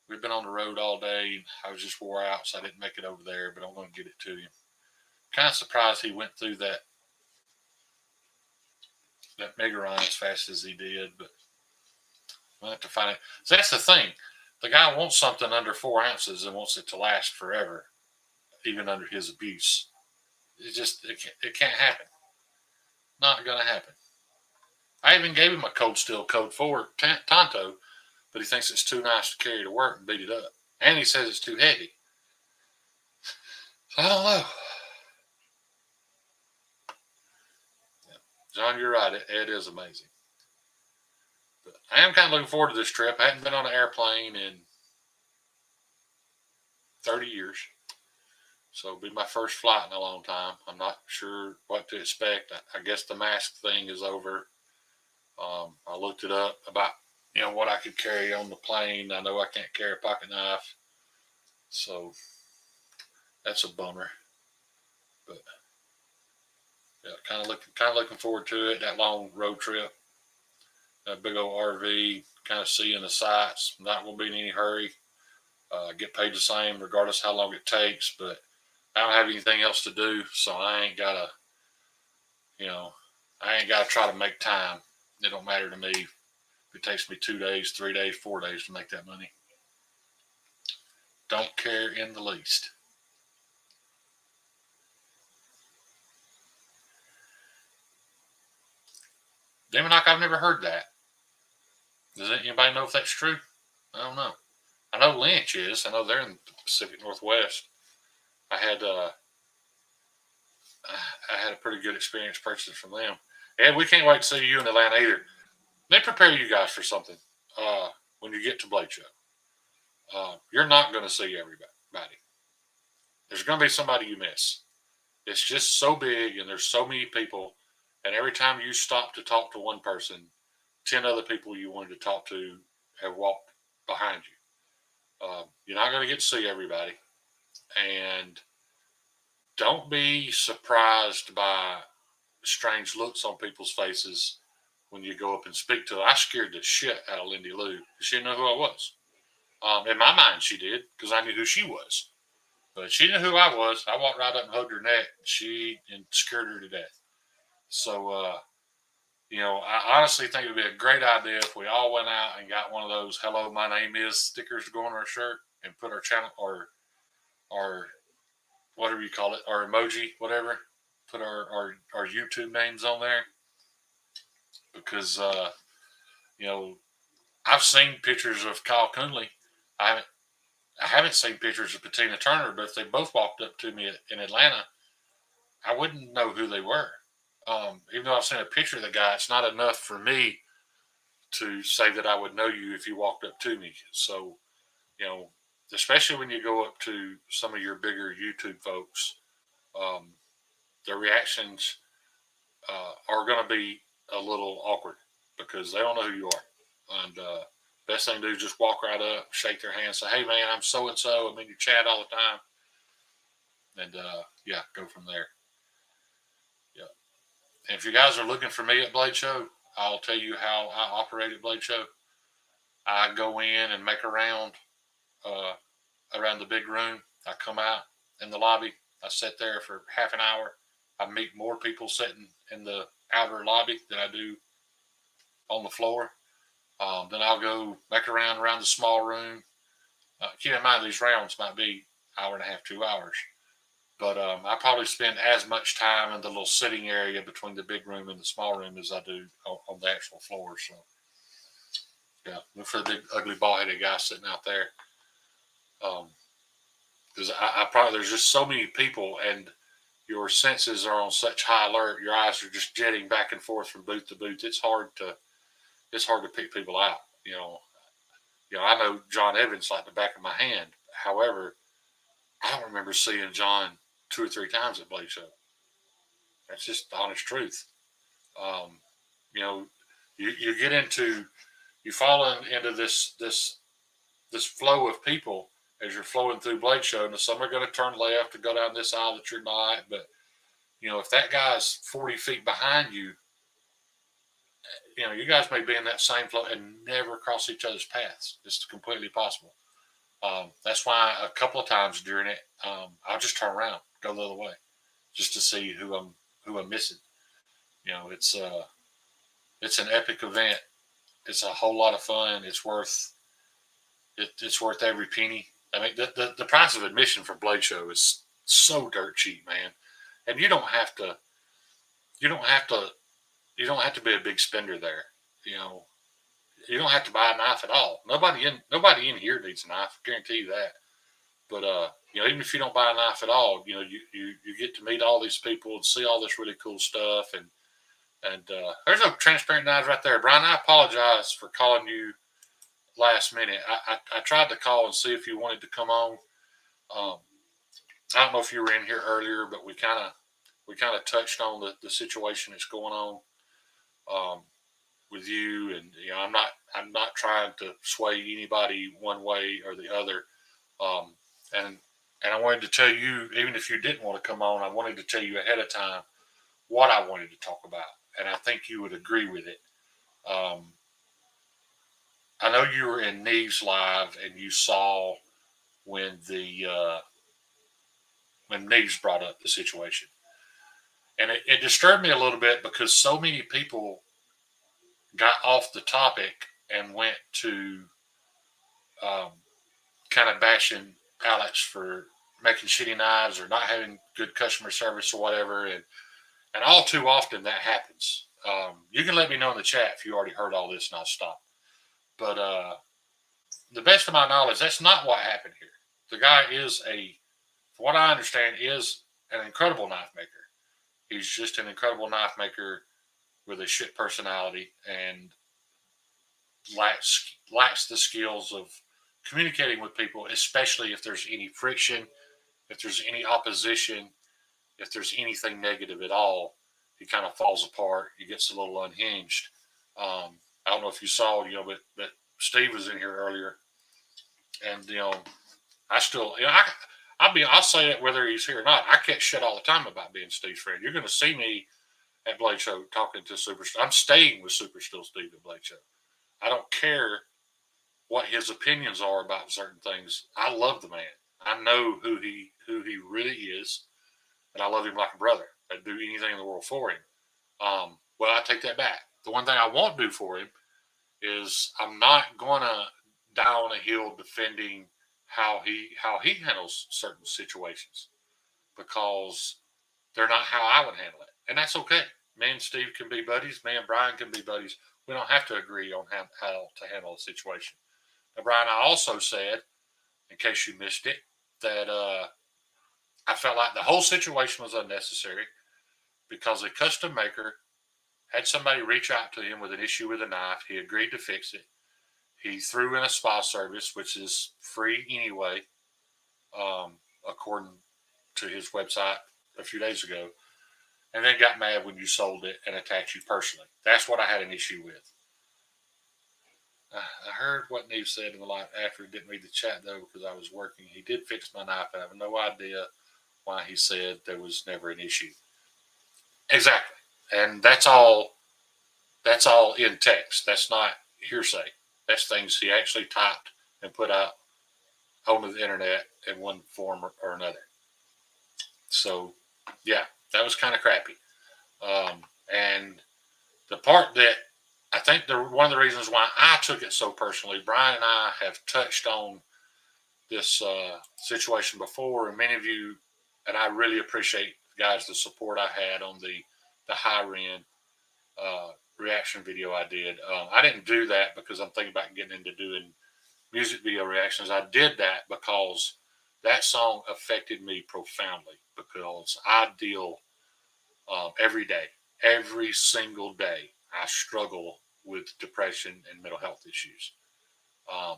we've been on the road all day. I was just wore out, so I didn't make it over there, but I'm going to get it to him. Kind of surprised he went through that Megaron as fast as he did, but we'll have to find it. So that's the thing. The guy wants something under 4 ounces and wants it to last forever, even under his abuse. It can't happen. Not going to happen. I even gave him a Cold Steel Code 4 Tonto, but he thinks it's too nice to carry to work and beat it up. And he says it's too heavy. So I don't know. Yeah. John, you're right. It is amazing. But I am kind of looking forward to this trip. I hadn't been on an airplane in 30 years. So it'll be my first flight in a long time. I'm not sure what to expect. I guess the mask thing is over. I looked it up about, what I could carry on the plane. I know I can't carry a pocket knife. So that's a bummer. But yeah, kind of looking forward to it, that long road trip. That big old RV, kind of seeing the sights. Not going to be in any hurry. Get paid the same regardless how long it takes, but I don't have anything else to do, so I ain't gotta try to make time. It don't matter to me if it takes me 2 days, 3 days, 4 days to make that money. Don't care in the least. Demonock, I've never heard that. Does anybody know if that's true? I don't know. I know Lynch is. I know they're in the Pacific Northwest. I had a pretty good experience purchasing from them. And we can't wait to see you in Atlanta either. They prepare you guys for something when you get to Blade Show. You're not going to see everybody. There's going to be somebody you miss. It's just so big and there's so many people. And every time you stop to talk to one person, 10 other people you wanted to talk to have walked behind you. You're not going to get to see everybody. And don't be surprised by strange looks on people's faces when you go up and speak to her. I scared the shit out of Lindy Lou because she didn't know who I was. In my mind, she did because I knew who she was. But she knew who I was. I walked right up and hugged her neck. And scared her to death. So, I honestly think it would be a great idea if we all went out and got one of those "Hello, my name is" stickers to go on our shirt and put our channel or whatever you call it, our emoji, whatever. Put our YouTube names on there because I've seen pictures of Kyle Coonley. I haven't seen pictures of Patina Turner, but if they both walked up to me in Atlanta, I wouldn't know who they were. Even though I've seen a picture of the guy, it's not enough for me to say that I would know you if you walked up to me. So, especially when you go up to some of your bigger YouTube folks, their reactions are going to be a little awkward because they don't know who you are. And best thing to do is just walk right up, shake their hand, say, "Hey, man, I'm so-and-so. I'm in your chat all the time." And, go from there. Yeah. And if you guys are looking for me at Blade Show, I'll tell you how I operate at Blade Show. I go in and make a round around the big room. I come out in the lobby. I sit there for half an hour. I meet more people sitting in the outer lobby than I do on the floor. Then I'll go back around the small room. Keep in mind, these rounds might be hour and a half, 2 hours. But I probably spend as much time in the little sitting area between the big room and the small room as I do on the actual floor. So, yeah, look for the big, ugly, bald-headed guy sitting out there. Because I probably, there's just so many people, and your senses are on such high alert. Your eyes are just jetting back and forth from booth to booth. It's hard to pick people out. I know John Evans like the back of my hand. However, I don't remember seeing John 2 or 3 times at Blade Show. That's just the honest truth. You know, you get into, you fall into this flow of people as you're flowing through Blade Show, and some are going to turn left to go down this aisle that you're not. But if that guy's 40 feet behind you, you guys may be in that same flow and never cross each other's paths. It's completely possible. That's why a couple of times during it, I'll just turn around, go the other way, just to see who I'm missing. It's an epic event. It's a whole lot of fun. It's worth every penny. I mean, the price of admission for Blade Show is so dirt cheap, man. And you don't have to be a big spender there. You don't have to buy a knife at all. Nobody in here needs a knife. I guarantee you that. But even if you don't buy a knife at all, you get to meet all these people and see all this really cool stuff. And there's no transparent knives right there, Brian. I apologize for calling you last minute. I tried to call and see if you wanted to come on. I don't know if you were in here earlier, but we kind of touched on the situation that's going on with you, and I'm not trying to sway anybody one way or the other. And I wanted to tell you, even if you didn't want to come on, I wanted to tell you ahead of time what I wanted to talk about, and I think you would agree with it. I know you were in Neve's live and you saw when Neve's brought up the situation. And it disturbed me a little bit because so many people got off the topic and went to kind of bashing Alex for making shitty knives or not having good customer service or whatever. And all too often that happens. You can let me know in the chat if you already heard all this and I'll stop. But the best of my knowledge, that's not what happened here. The guy from what I understand, is an incredible knife maker. He's just an incredible knife maker with a shit personality and lacks the skills of communicating with people, especially if there's any friction, if there's any opposition, if there's anything negative at all. He kind of falls apart. He gets a little unhinged. I don't know if you saw, but Steve was in here earlier, and I'll say it whether he's here or not. I catch shit all the time about being Steve's friend. You're going to see me at Blade Show talking to Super. I'm staying with Super Still Steve at Blade Show. I don't care what his opinions are about certain things. I love the man. I know who he really is, and I love him like a brother. I'd do anything in the world for him. Well, I take that back. The one thing I won't do for him is I'm not going to die on a hill defending how he handles certain situations, because they're not how I would handle it. And that's okay. Me and Steve can be buddies. Me and Brian can be buddies. We don't have to agree on how to handle a situation. Now, Brian, I also said, in case you missed it, that I felt like the whole situation was unnecessary because a custom maker had somebody reach out to him with an issue with a knife. He agreed to fix it. He threw in a spa service, which is free anyway, according to his website a few days ago, and then got mad when you sold it and attacked you personally. That's what I had an issue with. I heard what Neve said in the live after. Didn't read the chat, though, because I was working. He did fix my knife. I have no idea why he said there was never an issue. Exactly. And that's all in text. That's not hearsay. That's things he actually typed and put out onto the internet in one form or another. So, yeah, that was kind of crappy. And the part that I think think one of the reasons why I took it so personally, Brian and I have touched on this situation before, and many of you, and I really appreciate, guys, the support I had on the high end reaction video I did. I didn't do that because I'm thinking about getting into doing music video reactions. I did that because that song affected me profoundly, because I deal every single day, I struggle with depression and mental health issues. Um,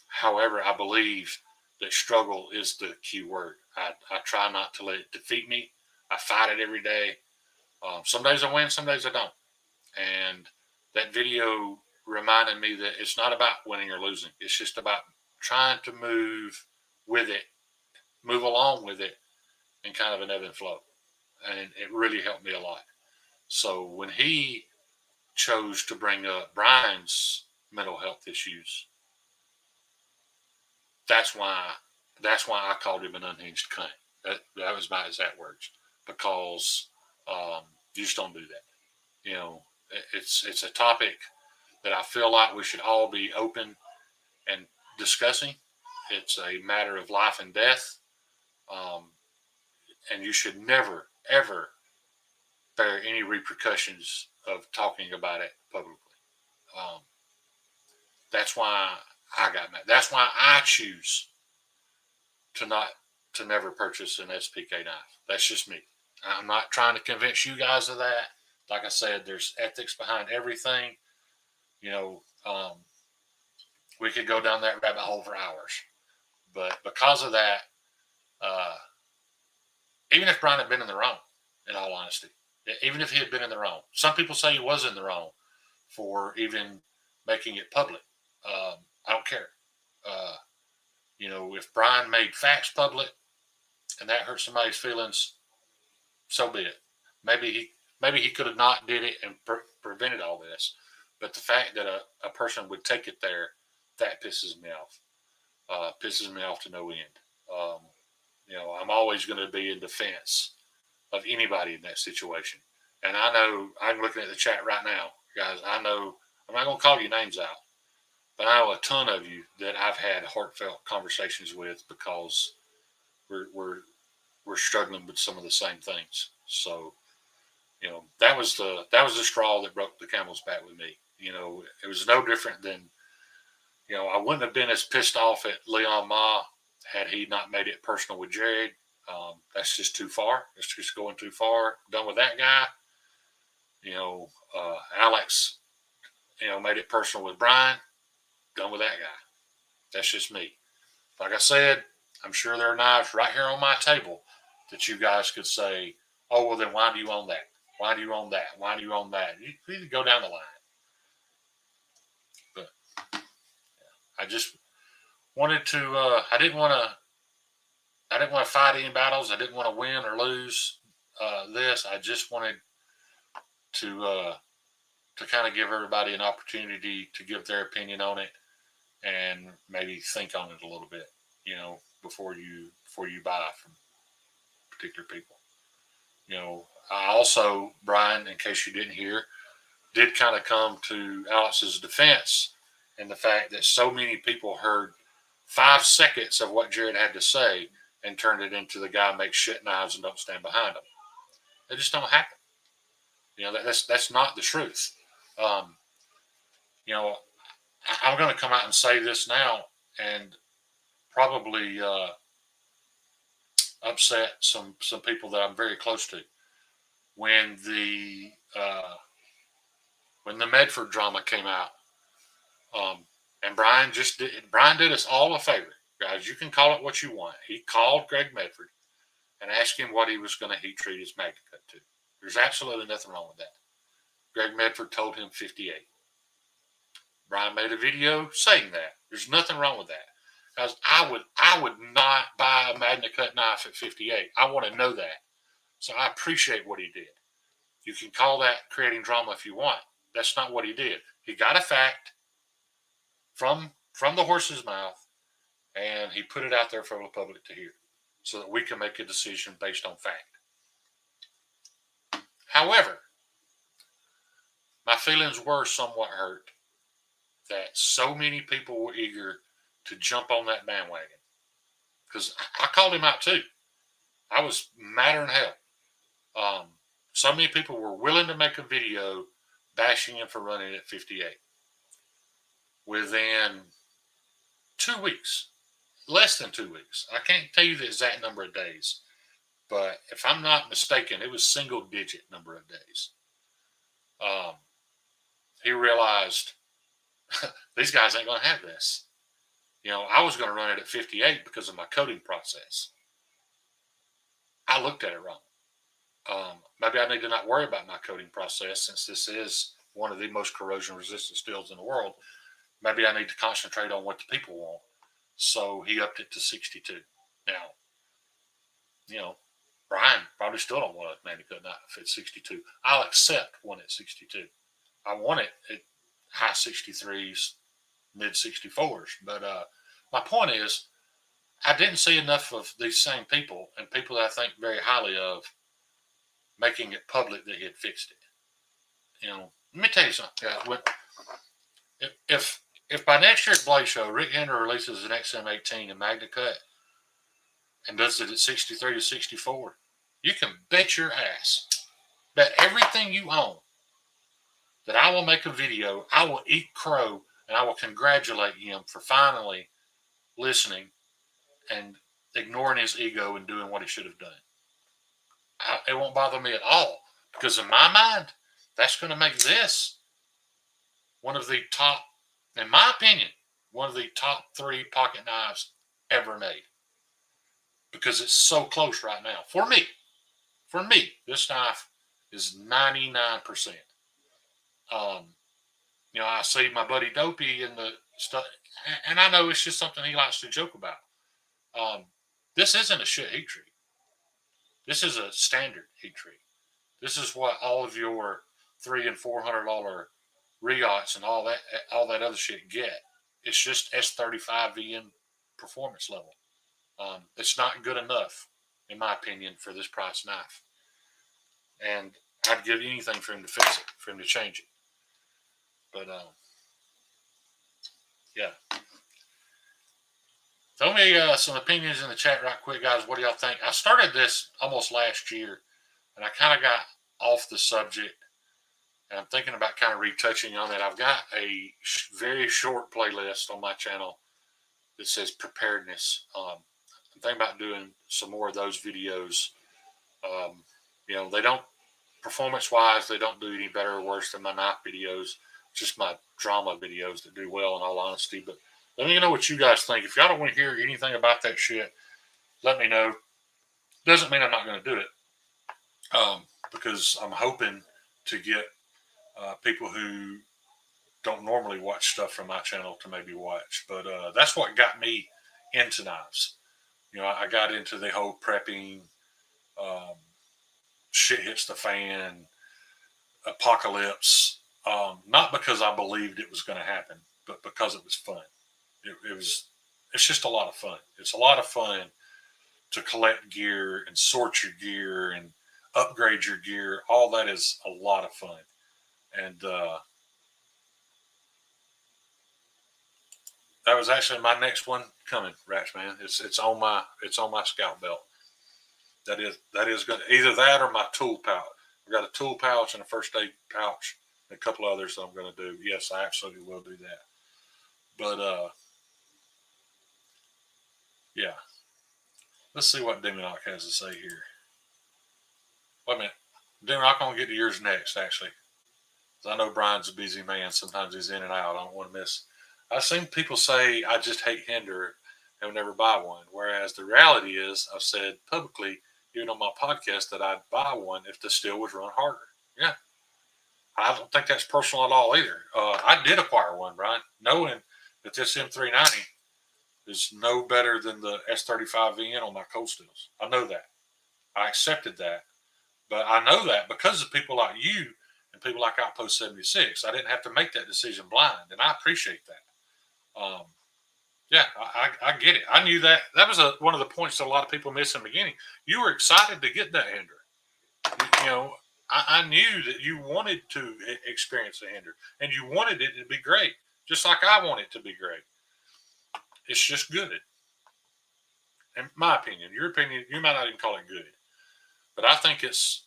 However, I believe that struggle is the key word. I try not to let it defeat me. I fight it every day. Some days I win, some days I don't. And that video reminded me that it's not about winning or losing. It's just about trying to move with it, move along with it, and kind of an ebb and flow. And it really helped me a lot. So when he chose to bring up Brian's mental health issues, that's why I called him an unhinged cunt. That was my exact words, because you just don't do that. You know, it's a topic that I feel like we should all be open and discussing. It's a matter of life and death, and you should never ever bear any repercussions of talking about it publicly. Um, that's why I got mad. That's why I choose to never purchase an SPK knife. That's just me. I'm not trying to convince you guys of that. Like I said, there's ethics behind everything. You know, we could go down that rabbit hole for hours. But because of that, even if Brian had been in the wrong, in all honesty, even if he had been in the wrong, some people say he was in the wrong for even making it public. I don't care. You know, if Brian made facts public and that hurt somebody's feelings, so be it. Maybe he could have not did it and prevented all this. But the fact that a person would take it there, that pisses me off. Pisses me off to no end. You know, I'm always going to be in defense of anybody in that situation. And I know, I'm looking at the chat right now, guys. I know, I'm not going to call your names out, but I know a ton of you that I've had heartfelt conversations with, because we're struggling with some of the same things. So, you know, that was the straw that broke the camel's back with me. You know, it was no different than, you know, I wouldn't have been as pissed off at Leon Ma had he not made it personal with Jared. That's just too far. It's just going too far. Done with that guy. You know, Alex, you know, made it personal with Brian. Done with that guy. That's just me. Like I said, I'm sure there are knives right here on my table that you guys could say, oh, well, then why do you own that? Why do you own that? Why do you own that? You need to go down the line. But I just wanted to, I didn't want to fight any battles. I didn't want to win or lose this. I just wanted to kind of give everybody an opportunity to give their opinion on it and maybe think on it a little bit, you know, before you buy from particular people. You know, I also, Brian, in case you didn't hear, did kind of come to Alex's defense in the fact that so many people heard 5 seconds of what Jared had to say and turned it into the guy makes shit knives and don't stand behind them. It just don't happen. You know, that's not the truth. You know, I'm going to come out and say this now and probably upset some people that I'm very close to. When the Medford drama came out, and Brian did us all a favor, guys. You can call it what you want. He called Greg Medford and asked him what he was going to heat treat his MagnaCut to. There's absolutely nothing wrong with that. Greg Medford told him 58. Brian made a video saying that. There's nothing wrong with that. Because I would not buy a MagnaCut knife at 58. I want to know that. So I appreciate what he did. You can call that creating drama if you want. That's not what he did. He got a fact from the horse's mouth, and he put it out there for the public to hear so that we can make a decision based on fact. However, my feelings were somewhat hurt that so many people were eager to jump on that bandwagon. Because I called him out too. I was madder than hell. So many people were willing to make a video bashing him for running at 58. Within 2 weeks, less than 2 weeks, I can't tell you the exact number of days, but if I'm not mistaken, it was single digit number of days. He realized these guys ain't going to have this. I was going to run it at 58 because of my coating process. I looked at it wrong. Maybe I need to not worry about my coating process since this is one of the most corrosion resistant steels in the world. Maybe I need to concentrate on what the people want. So he upped it to 62. Now, Brian probably still don't want a Manicut knife at 62. I'll accept one at 62. I want it at high 63s, mid 64s. But my point is, I didn't see enough of these same people and people that I think very highly of making it public that he had fixed it. Let me tell you something, guys. If by next year at Blaze Show, Rick Hendry releases an XM18 in Magna Cut and does it at 63 to 64, you can bet your ass, bet everything you own, that I will make a video, I will eat crow, and I will congratulate him for finally listening and ignoring his ego and doing what he should have done. It won't bother me at all, because in my mind, that's going to make this one of the top, in my opinion, one of the top 3 pocket knives ever made. Because it's so close right now. For me, this knife is 99%. I see my buddy Dopey in the stuff, and I know it's just something he likes to joke about. This isn't a shit heat treat. This is a standard heat treat. This is what all of your $300 and $400 Riots and all that other shit get. It's just S35VN performance level. It's not good enough, in my opinion, for this price knife. And I'd give anything for him to fix it, for him to change it. But, yeah. Throw me some opinions in the chat right quick, guys. What do y'all think? I started this almost last year, and I kind of got off the subject. And I'm thinking about kind of retouching on it. I've got a very short playlist on my channel that says preparedness. I'm thinking about doing some more of those videos. They don't, performance-wise, they don't do any better or worse than my knife videos. Just my drama videos that do well, in all honesty. But let me know what you guys think. If y'all don't want to hear anything about that shit, let me know. Doesn't mean I'm not going to do it. Because I'm hoping to get people who don't normally watch stuff from my channel to maybe watch. But that's what got me into knives. I got into the whole prepping, shit hits the fan, apocalypse. Not because I believed it was going to happen, but because it was fun. It's just a lot of fun. It's a lot of fun to collect gear and sort your gear and upgrade your gear. All that is a lot of fun. And that was actually my next one coming, Rats Man. It's on my scout belt. That is good. Either that or my tool pouch. I got a tool pouch and a first aid pouch and a couple others that I'm going to do. Yes, I absolutely will do that. But yeah. Let's see what Deminock has to say here. Wait a minute. Deminock, I'm going to get to yours next, actually. I know Brian's a busy man. Sometimes he's in and out. I don't want to miss. I've seen people say, I just hate Hinder and will never buy one. Whereas the reality is, I've said publicly, even on my podcast, that I'd buy one if the steel was run harder. Yeah. I don't think that's personal at all either. I did acquire one, Brian, knowing that this M390 is no better than the S35VN on my cold steels. I know that. I accepted that. But I know that because of people like you and people like Outpost 76. I didn't have to make that decision blind, and I appreciate that. Yeah, I get it. I knew that. That was one of the points that a lot of people missed in the beginning. You were excited to get that Hinder. I knew that you wanted to experience a Hinder, and you wanted it to be great, just like I want it to be great. It's just good, in my opinion. Your opinion, you might not even call it good, but I think it's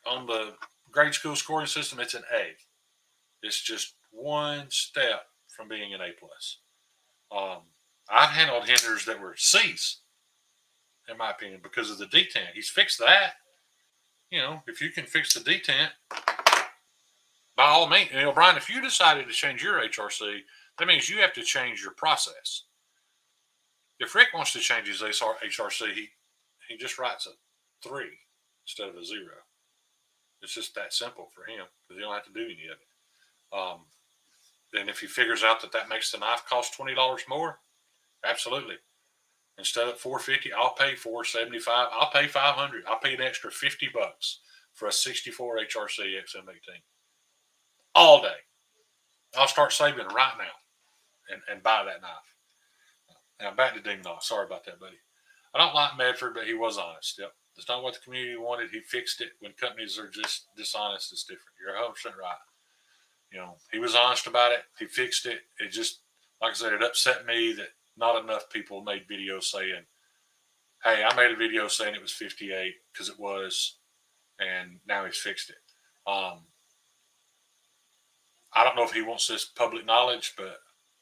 on the grade school scoring system. It's an A. It's just one step from being an A plus. Um, I've handled Hinders that were C's, in my opinion, because of the detent. He's fixed that. If you can fix the detent, by all means, Brian, if you decided to change your HRC, that means you have to change your process. If Rick wants to change his HRC, he just writes a 3 instead of a 0. It's just that simple for him because he don't have to do any of it. Then if he figures out that makes the knife cost $20 more, absolutely. Instead of $450, I'll pay $475. I'll pay $500. I'll pay an extra $50 for a 64 HRC XM18 all day. I'll start saving right now and buy that knife. Now back to Ding Dong. Sorry about that, buddy. I don't like Medford, but he was honest. Yep. That's not what the community wanted. He fixed it. When companies are just dishonest, it's different. You're 100% right. He was honest about it. He fixed it. It just, like I said, it upset me that not enough people made videos saying, hey, I made a video saying it was 58 because it was, and now he's fixed it. I don't know if he wants this public knowledge, but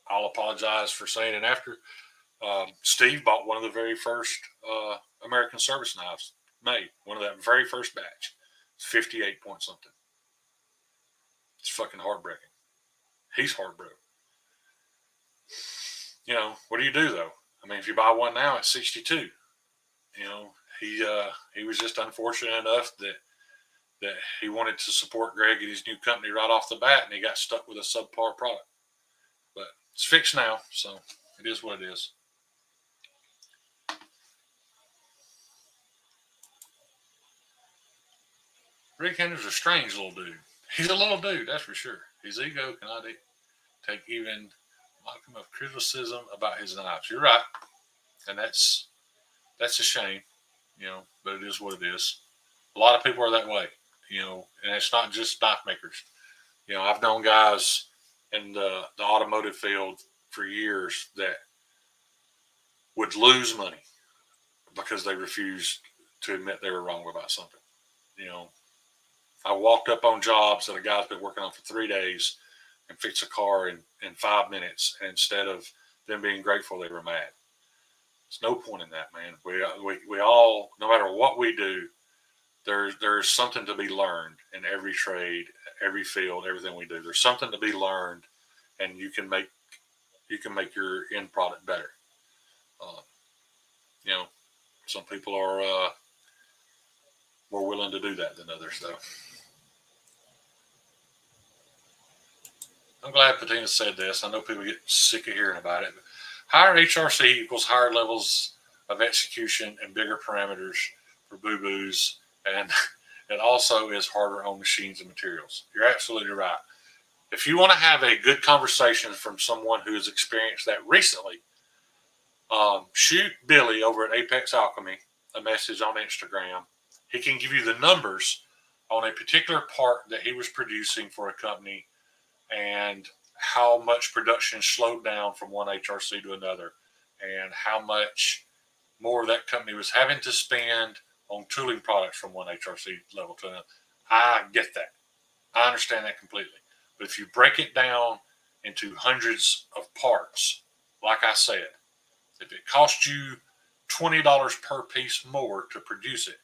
I'll apologize for saying it after. Steve bought one of the very first American service knives made, one of that very first batch. It's 58 point something. It's fucking heartbreaking. He's heartbroken. What do you do though? I mean, if you buy one now, it's 62. He was just unfortunate enough that he wanted to support Greg and his new company right off the bat, and he got stuck with a subpar product. But it's fixed now, so it is what it is. Rick Hender's a strange little dude. He's a little dude, that's for sure. His ego cannot take even modicum of criticism about his knives. You're right, and that's a shame, but it is what it is. A lot of people are that way, and it's not just knife makers. I've known guys in the automotive field for years that would lose money because they refused to admit they were wrong about something. I walked up on jobs that a guy's been working on for 3 days and fixed a car in 5 minutes. And instead of them being grateful, they were mad. There's no point in that, man. We all, no matter what we do, there's something to be learned in every trade, every field, everything we do. There's something to be learned, and you can make your end product better. Some people are more willing to do that than others, though. I'm glad Patina said this. I know people get sick of hearing about it. But higher HRC equals higher levels of execution and bigger parameters for boo-boos, and it also is harder on machines and materials. You're absolutely right. If you want to have a good conversation from someone who has experienced that recently, shoot Billy over at Apex Alchemy a message on Instagram. He can give you the numbers on a particular part that he was producing for a company and how much production slowed down from one HRC to another and how much more that company was having to spend on tooling products from one HRC level to another. I get that. I understand that completely. But if you break it down into hundreds of parts, like I said, if it costs you $20 per piece more to produce it,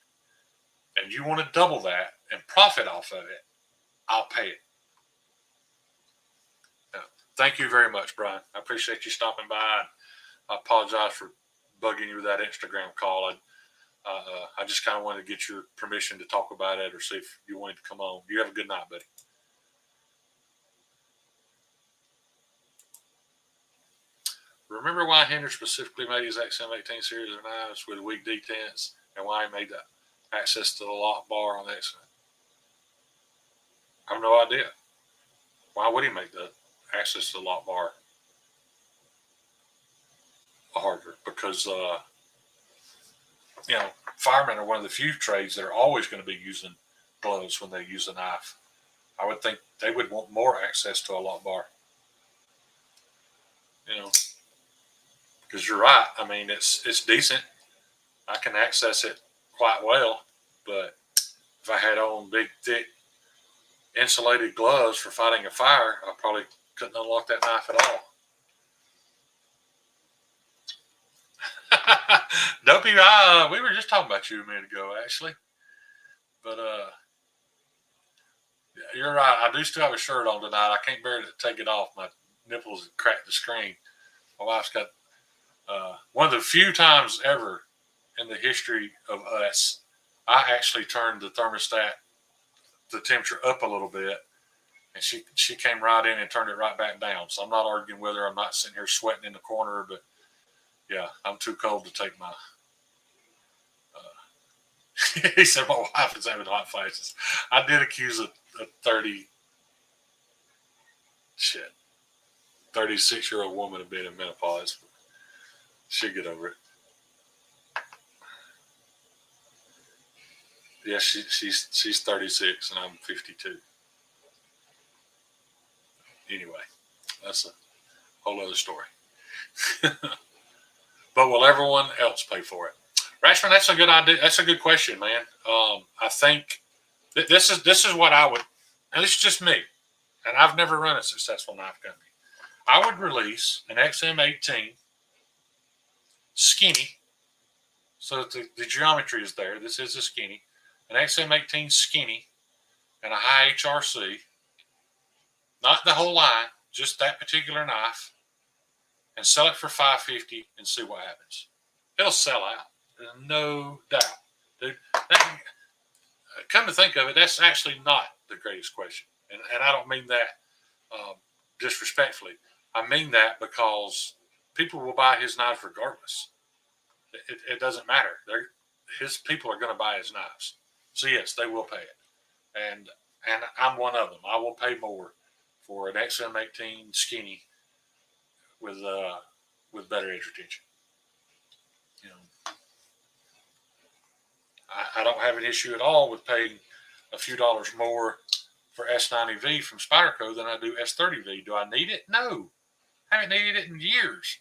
and you want to double that and profit off of it, I'll pay it. Thank you very much, Brian. I appreciate you stopping by. I apologize for bugging you with that Instagram call. I just kind of wanted to get your permission to talk about it or see if you wanted to come on. You have a good night, buddy. Remember why Hinder specifically made his XM18 series of knives with weak detents and why he made the access to the lock bar on the XM? I have no idea. Why would he make the access to the lock bar harder? Because, firemen are one of the few trades that are always going to be using gloves when they use a knife. I would think they would want more access to a lock bar. Because you're right. I mean, it's decent. I can access it quite well, but if I had on big, thick, insulated gloves for fighting a fire, I probably couldn't unlock that knife at all. Dopey, we were just talking about you a minute ago, actually. But you're right. I do still have a shirt on tonight. I can't bear to take it off. My nipples cracked the screen. My wife's got one of the few times ever in the history of us, I actually turned the thermostat, the temperature up a little bit, and she came right in and turned it right back down. So I'm not arguing with her. I'm not sitting here sweating in the corner, but yeah, I'm too cold to take my. He said my wife is having hot flashes. I did accuse a 36-year-old woman of being in menopause. She'll get over it. Yeah, she's 36 and I'm 52. Anyway, that's a whole other story. But will everyone else pay for it? Rashman, that's a good idea. That's a good question, man. I think this is what I would, and this is just me, and I've never run a successful knife company. I would release an XM18 skinny, so that the geometry is there. This is a skinny, an XM18 skinny, and a high HRC. Not the whole line, just that particular knife, and sell it for $550 and see what happens. It'll sell out. No doubt. Dude, come to think of it, that's actually not the greatest question. And I don't mean that disrespectfully. I mean that because people will buy his knives regardless. It doesn't matter. His people are going to buy his knives. So, yes, they will pay it. And I'm one of them. I will pay more for an XM18 skinny with better edge retention. I don't have an issue at all with paying a few dollars more for S90V from Spyderco than I do S30V. Do I need it? No. I haven't needed it in years.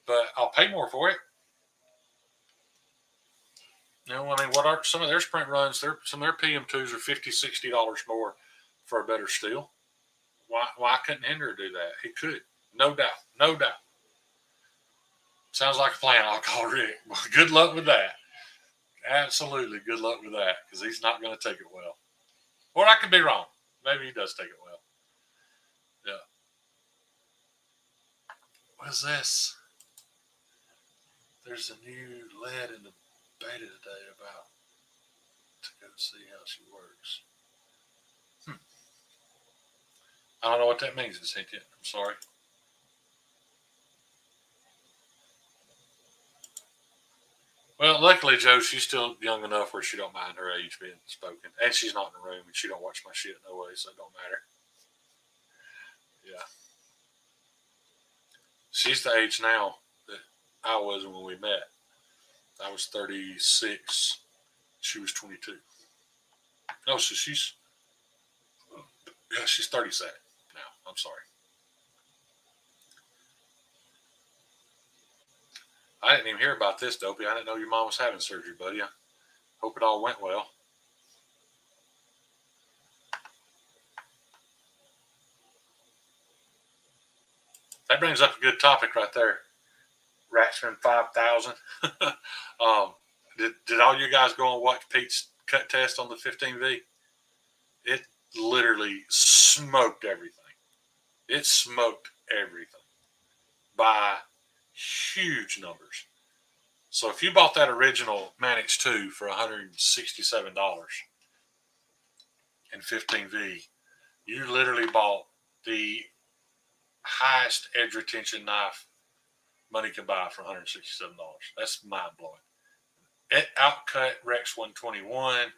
But I'll pay more for it. I mean, what are some of their sprint runs? Some of their PM2s are $50, $60 more for a better steel. Why couldn't Hendra do that? He could. No doubt. No doubt. Sounds like a plan. I'll call Rick. Well, good luck with that. Absolutely, good luck with that, because he's not going to take it well. Or I could be wrong. Maybe he does take it well. Yeah. What's this? There's a new lead in the beta today about to go see how she works. I don't know what that means, Cynthia. I'm sorry. Well, luckily, Joe, she's still young enough where she don't mind her age being spoken. And she's not in the room, and she don't watch my shit no way, so it don't matter. Yeah. She's the age now that I was when we met. I was 36. She was 22. No, so she's 37 now. I'm sorry. I didn't even hear about this, Dopey. I didn't know your mom was having surgery, buddy. I hope it all went well. That brings up a good topic right there. Ratchman 5000. Did all you guys go and watch Pete's cut test on the 15V? It literally smoked everything. It smoked everything by huge numbers. So if you bought that original Manix 2 for $167 in 15V, you literally bought the highest edge retention knife money can buy for $167. That's mind-blowing. It outcut Rex 121.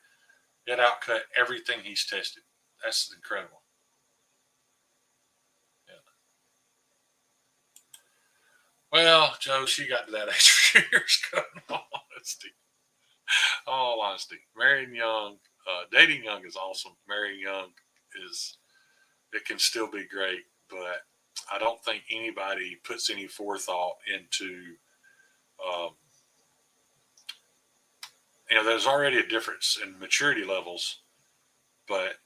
It outcut everything he's tested. That's incredible. Yeah. Well, Joe, she got to that age for years ago. All honesty. Marion Young, Dating young is awesome. Marrying young is, it can still be great, but I don't think anybody puts any forethought into, um, there's already a difference in maturity levels, but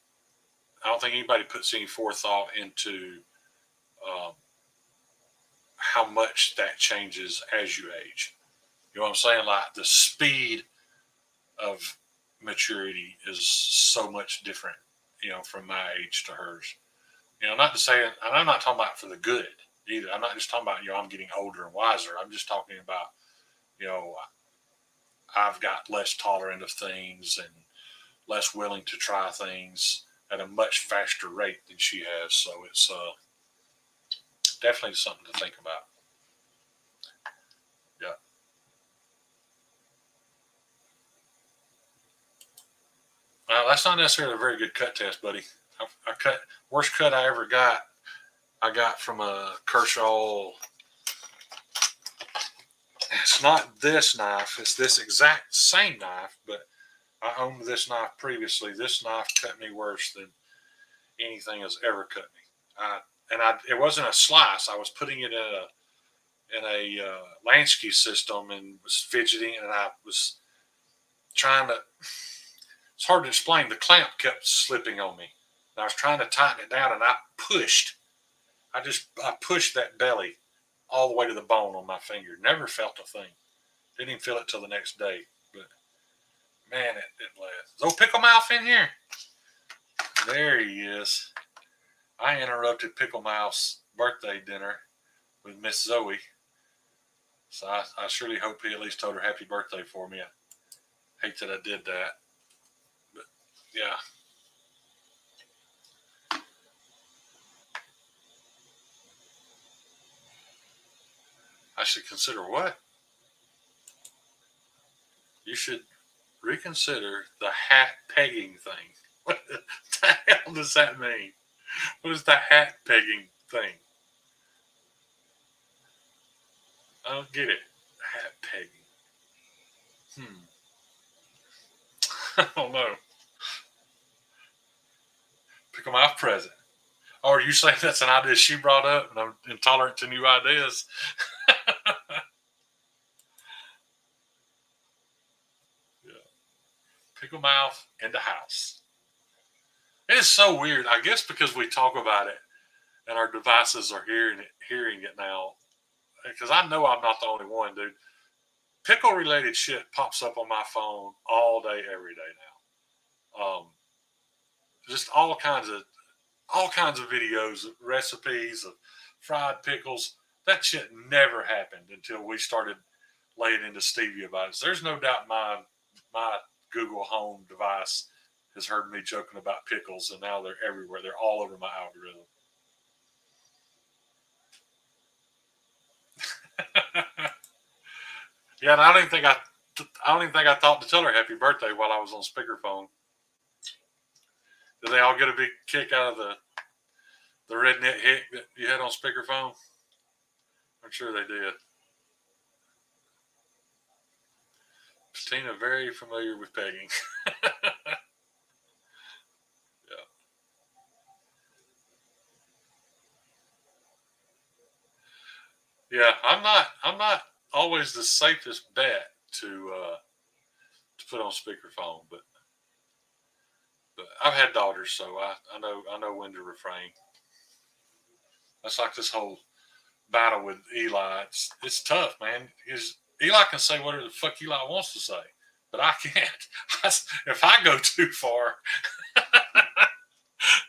I don't think anybody puts any forethought into um, how much that changes as you age. You know what I'm saying? Like the speed of maturity is so much different, from my age to hers. Not to say, and I'm not talking about for the good either. I'm not just talking about, I'm getting older and wiser. I'm just talking about, you know, I've got less tolerant of things and less willing to try things at a much faster rate than she has. So it's definitely something to think about. Yeah. Well, that's not necessarily a very good cut test, buddy. I cut worst cut I ever got. I got from a Kershaw. It's not this knife. It's this exact same knife, but I owned this knife previously. This knife cut me worse than anything has ever cut me. It wasn't a slice. I was putting it in a Lansky system and was fidgeting, and I was trying to. It's hard to explain. The clamp kept slipping on me. And I was trying to tighten it down, and I pushed. I pushed that belly all the way to the bone on my finger. Never felt a thing. Didn't even feel it till the next day. But man, it bled. Is old Pickle Mouth in here? There he is. I interrupted Pickle Mouth's birthday dinner with Miss Zoe. So I surely hope he at least told her happy birthday for me. I hate that I did that. But yeah. I should consider what? You should reconsider the hat pegging thing. What the hell does that mean? What is the hat pegging thing? I don't get it. Hat pegging. I don't know. Pick them off present. Oh, are you saying that's an idea she brought up and I'm intolerant to new ideas? Yeah. Pickle mouth in the house. It is so weird. I guess because we talk about it and our devices are hearing it now. Because I know I'm not the only one, dude. Pickle related shit pops up on my phone all day, every day now. Just all kinds of videos, recipes of fried pickles. That shit never happened until we started laying into Stevie about it. So there's no doubt my Google Home device has heard me joking about pickles, and now they're everywhere. They're all over my algorithm. Yeah, and I don't even think I thought to tell her happy birthday while I was on speakerphone. Did they all get a big kick out of the redneck hick that you had on speakerphone? I'm sure they did. Patina very familiar with pegging. Yeah. Yeah, I'm not always the safest bet to put on speakerphone, but I've had daughters, so I know when to refrain. That's like this whole battle with Eli. It's tough, man. Because Eli can say whatever the fuck Eli wants to say, but I can't. If I go too far,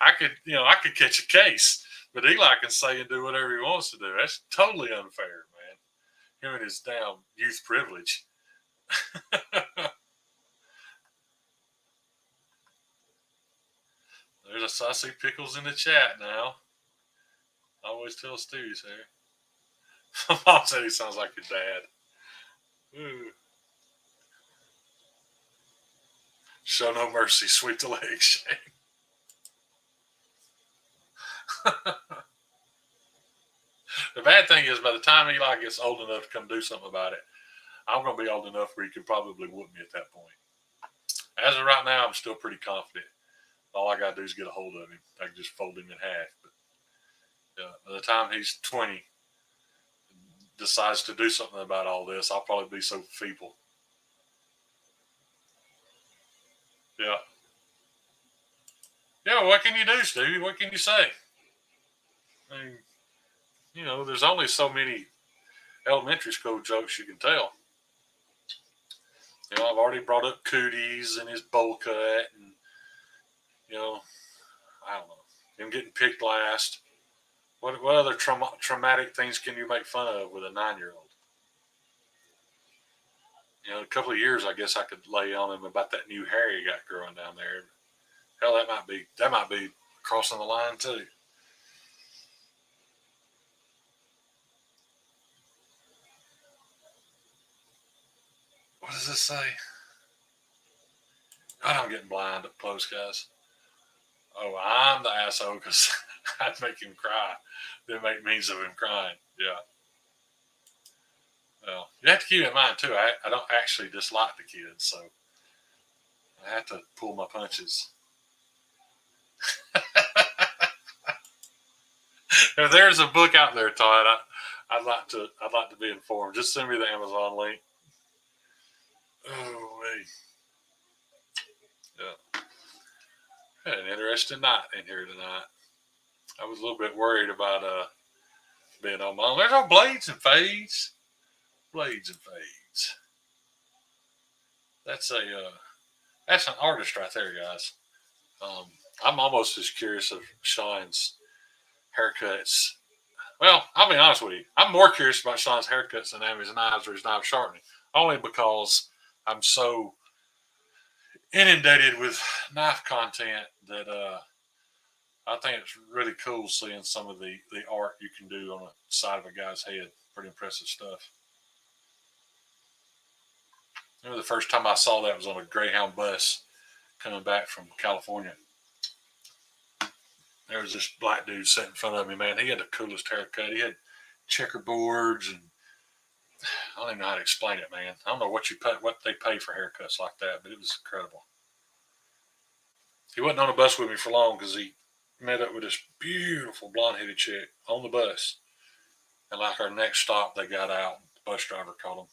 I could catch a case. But Eli can say and do whatever he wants to do. That's totally unfair, man. Him and his damn youth privilege. There's a saucy pickles in the chat now. I always tell Stevie's here. Mom said he sounds like your dad. Ooh. Show no mercy, sweep the leg shame. The bad thing is, by the time Eli gets old enough to come do something about it, I'm going to be old enough where he could probably whoop me at that point. As of right now, I'm still pretty confident. All I got to do is get a hold of him. I can just fold him in half. But by the time he's 20, decides to do something about all this, I'll probably be so feeble. Yeah. Yeah, what can you do, Stevie? What can you say? I mean, there's only so many elementary school jokes you can tell. I've already brought up Cooties and his bowl cut, and I don't know, him getting picked last. What other traumatic things can you make fun of with a 9-year-old? A couple of years, I guess I could lay on him about that new hair he got growing down there. Hell, that might be crossing the line too. What does this say? God, I'm getting blind up close, guys. Oh, I'm the asshole because I'd make him cry. Then make means of him crying. Yeah. Well, you have to keep in mind too. I don't actually dislike the kids, so I have to pull my punches. If there's a book out there, Todd, I'd like to be informed. Just send me the Amazon link. Oh wait. Yeah. Had an interesting night in here tonight. I was a little bit worried about being on my own. There's no blades and fades. Blades and fades. That's an artist right there, guys. I'm almost as curious of Sean's haircuts. Well, I'll be honest with you. I'm more curious about Sean's haircuts than his knives or his knife sharpening. Only because I'm so inundated with knife content that I think it's really cool seeing some of the art you can do on the side of a guy's head. Pretty impressive stuff. I remember the first time I saw that was on a Greyhound bus coming back from California. There was this black dude sitting in front of me, man. He had the coolest haircut. He had checkerboards, and I don't even know how to explain it, man. I don't know what they pay for haircuts like that, but it was incredible. He wasn't on the bus with me for long because he met up with this beautiful blonde-headed chick on the bus. And like our next stop, they got out. The bus driver caught them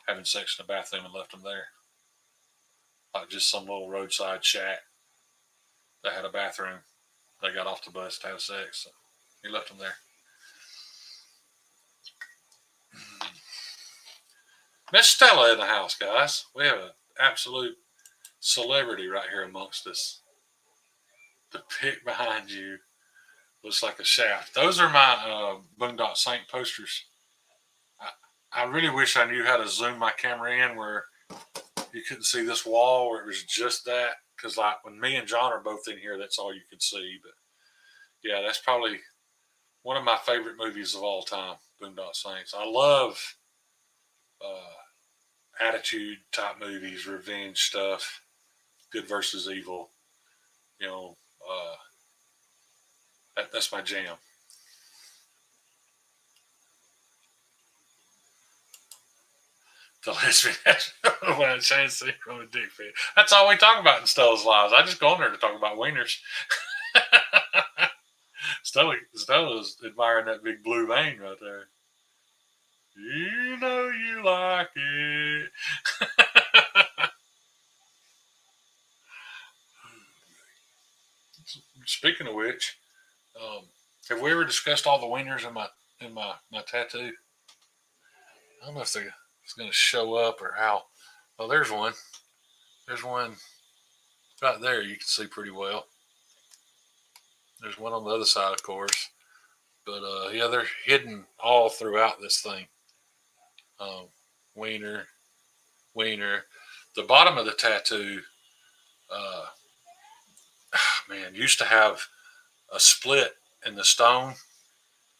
having sex in the bathroom and left them there. Like just some little roadside shack that had a bathroom. They got off the bus to have sex. So he left them there. Miss Stella in the house, guys. We have an absolute celebrity right here amongst us. The pic behind you looks like a shaft. Those are my Boondock Saint posters. I really wish I knew how to zoom my camera in where you couldn't see this wall, where it was just that. Because like when me and John are both in here, that's all you can see. But yeah, that's probably one of my favorite movies of all time, Boondock Saints. I love attitude type movies, revenge stuff, good versus evil. You know, that's my jam. The lesbian when I changed the from a dick pic. That's all we talk about in Stella's lives. I just go on there to talk about wieners. Stella's admiring that big blue vein right there. You know you like it. Speaking of which, have we ever discussed all the wieners in my tattoo? I don't know if it's going to show up or how. Oh, there's one. There's one right there. You can see pretty well. There's one on the other side, of course. But yeah, they're hidden all throughout this thing. Wiener, wiener. The bottom of the tattoo, man, used to have a split in the stone.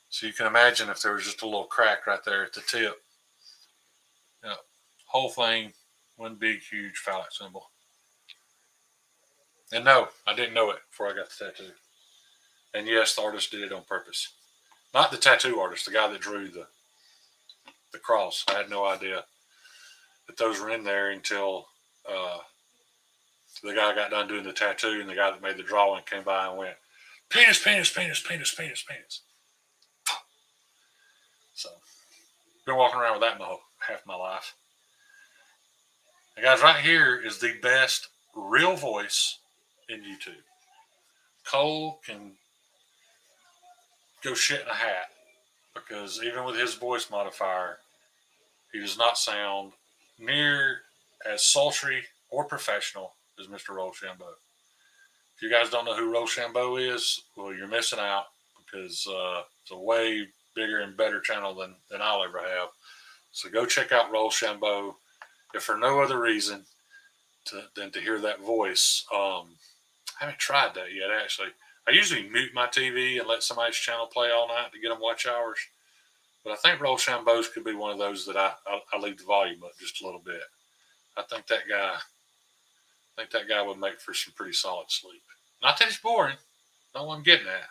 So you can imagine if there was just a little crack right there at the tip. Whole thing, one big, huge phallic symbol. And no, I didn't know it before I got the tattoo. And yes, the artist did it on purpose. Not the tattoo artist, the guy that drew the cross. I had no idea that those were in there until the guy got done doing the tattoo, and the guy that made the drawing came by and went, penis, penis, penis, penis, penis, penis. So, been walking around with that half my life. And guys, right here is the best real voice in YouTube. Cole can go shit in a hat because even with his voice modifier, he does not sound near as sultry or professional as Mr. Rochambeau. If you guys don't know who Rochambeau is, well, you're missing out because it's a way bigger and better channel than I'll ever have. So go check out Rochambeau, if for no other reason than to hear that voice. I haven't tried that yet, actually. I usually mute my TV and let somebody's channel play all night to get them watch hours. But I think Rochambeau's could be one of those that I leave the volume up just a little bit. I think that guy would make for some pretty solid sleep. Not that it's boring. Not what I'm getting at.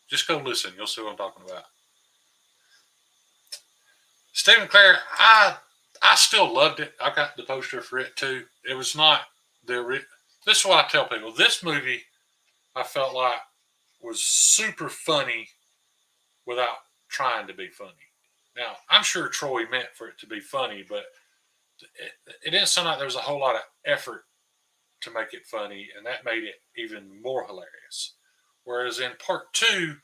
Just go listen. You'll see what I'm talking about. Stephen Clair, I still loved it. I got the poster for it too. It was not this is what I tell people. This movie, I felt like, was super funny without trying to be funny. Now, I'm sure Troy meant for it to be funny, but it didn't sound like there was a whole lot of effort to make it funny, and that made it even more hilarious. Whereas in part 2,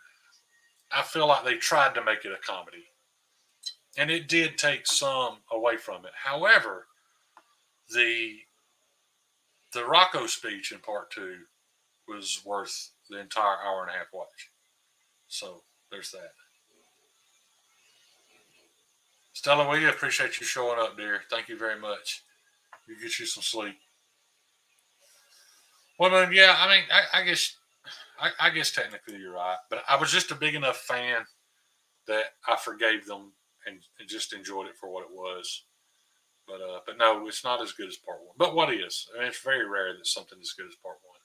I feel like they tried to make it a comedy, and it did take some away from it. However, the Rocco speech in part 2 was worth the entire hour and a half watch. So there's that. Stella, we appreciate you showing up, dear. Thank you very much. You get you some sleep. Well, man, yeah, I mean, I guess technically you're right, but I was just a big enough fan that I forgave them and just enjoyed it for what it was. But no, it's not as good as part 1. But what is? I mean, it's very rare that something is as good as part 1.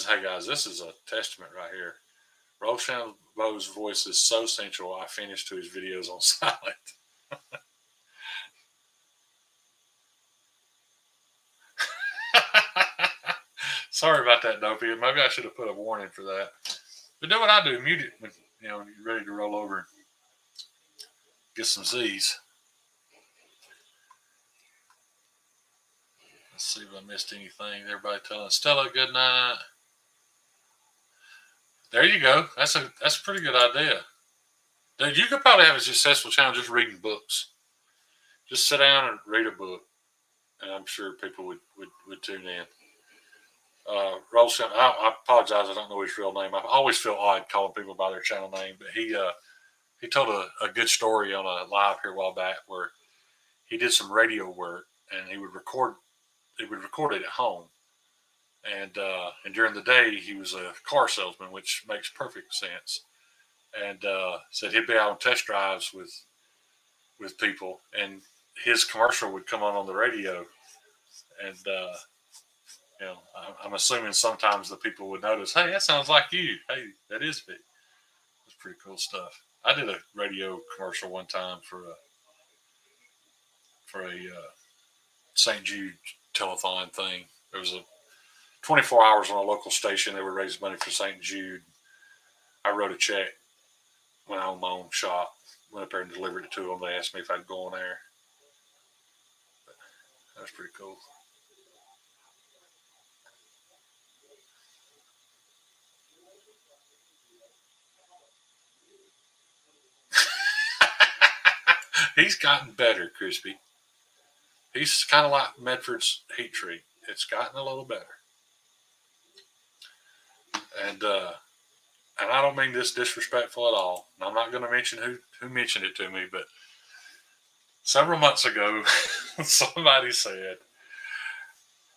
Hey guys, this is a testament right here. Rochambeau's voice is so sensual, I finished 2 his videos on silent. Sorry about that, Dopey. Maybe I should have put a warning for that. But do what I do, mute it when you're ready to roll over and get some Z's. Let's see if I missed anything. Everybody telling Stella good night. There you go. That's a pretty good idea. Dude, you could probably have a successful channel just reading books. Just sit down and read a book, and I'm sure people would tune in. Rolston, I apologize. I don't know his real name. I always feel odd calling people by their channel name, but he told a good story on a live here a while back where he did some radio work and he would record it at home, and during the day he was a car salesman, which makes perfect sense. And said he'd be out on test drives with people, and his commercial would come on the radio, and I'm assuming sometimes the people would notice, hey, that sounds like you. Hey, that is me. It's pretty cool stuff. I did a radio commercial one time for a St. Jude telethon thing. There was a 24 hours on a local station. They would raise money for St. Jude. I wrote a check when I owned my own shop. Went up there and delivered it to them. They asked me if I'd go on there. But that was pretty cool. He's gotten better, Crispy. He's kind of like Medford's heat tree. It's gotten a little better. And I don't mean this disrespectful at all. And I'm not going to mention who mentioned it to me, but several months ago, somebody said,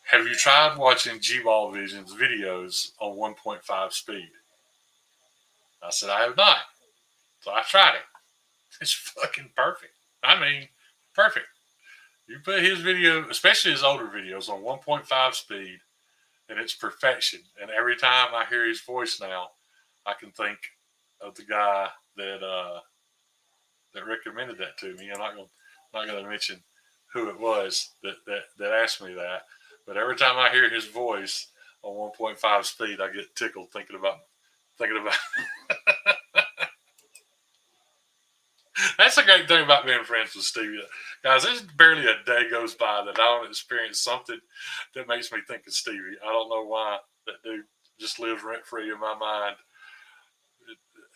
have you tried watching G-Ball Vision's videos on 1.5 speed? I said, I have not. So I tried it. It's fucking perfect. I mean, perfect. You put his video, especially his older videos, on 1.5 speed, and it's perfection. And every time I hear his voice now, I can think of the guy that recommended that to me. I'm not going to not going to mention who it was that asked me that. But every time I hear his voice on 1.5 speed, I get tickled thinking about. That's a great thing about being friends with Stevie. Guys, there's barely a day goes by that I don't experience something that makes me think of Stevie. I don't know why. That dude just lives rent free in my mind.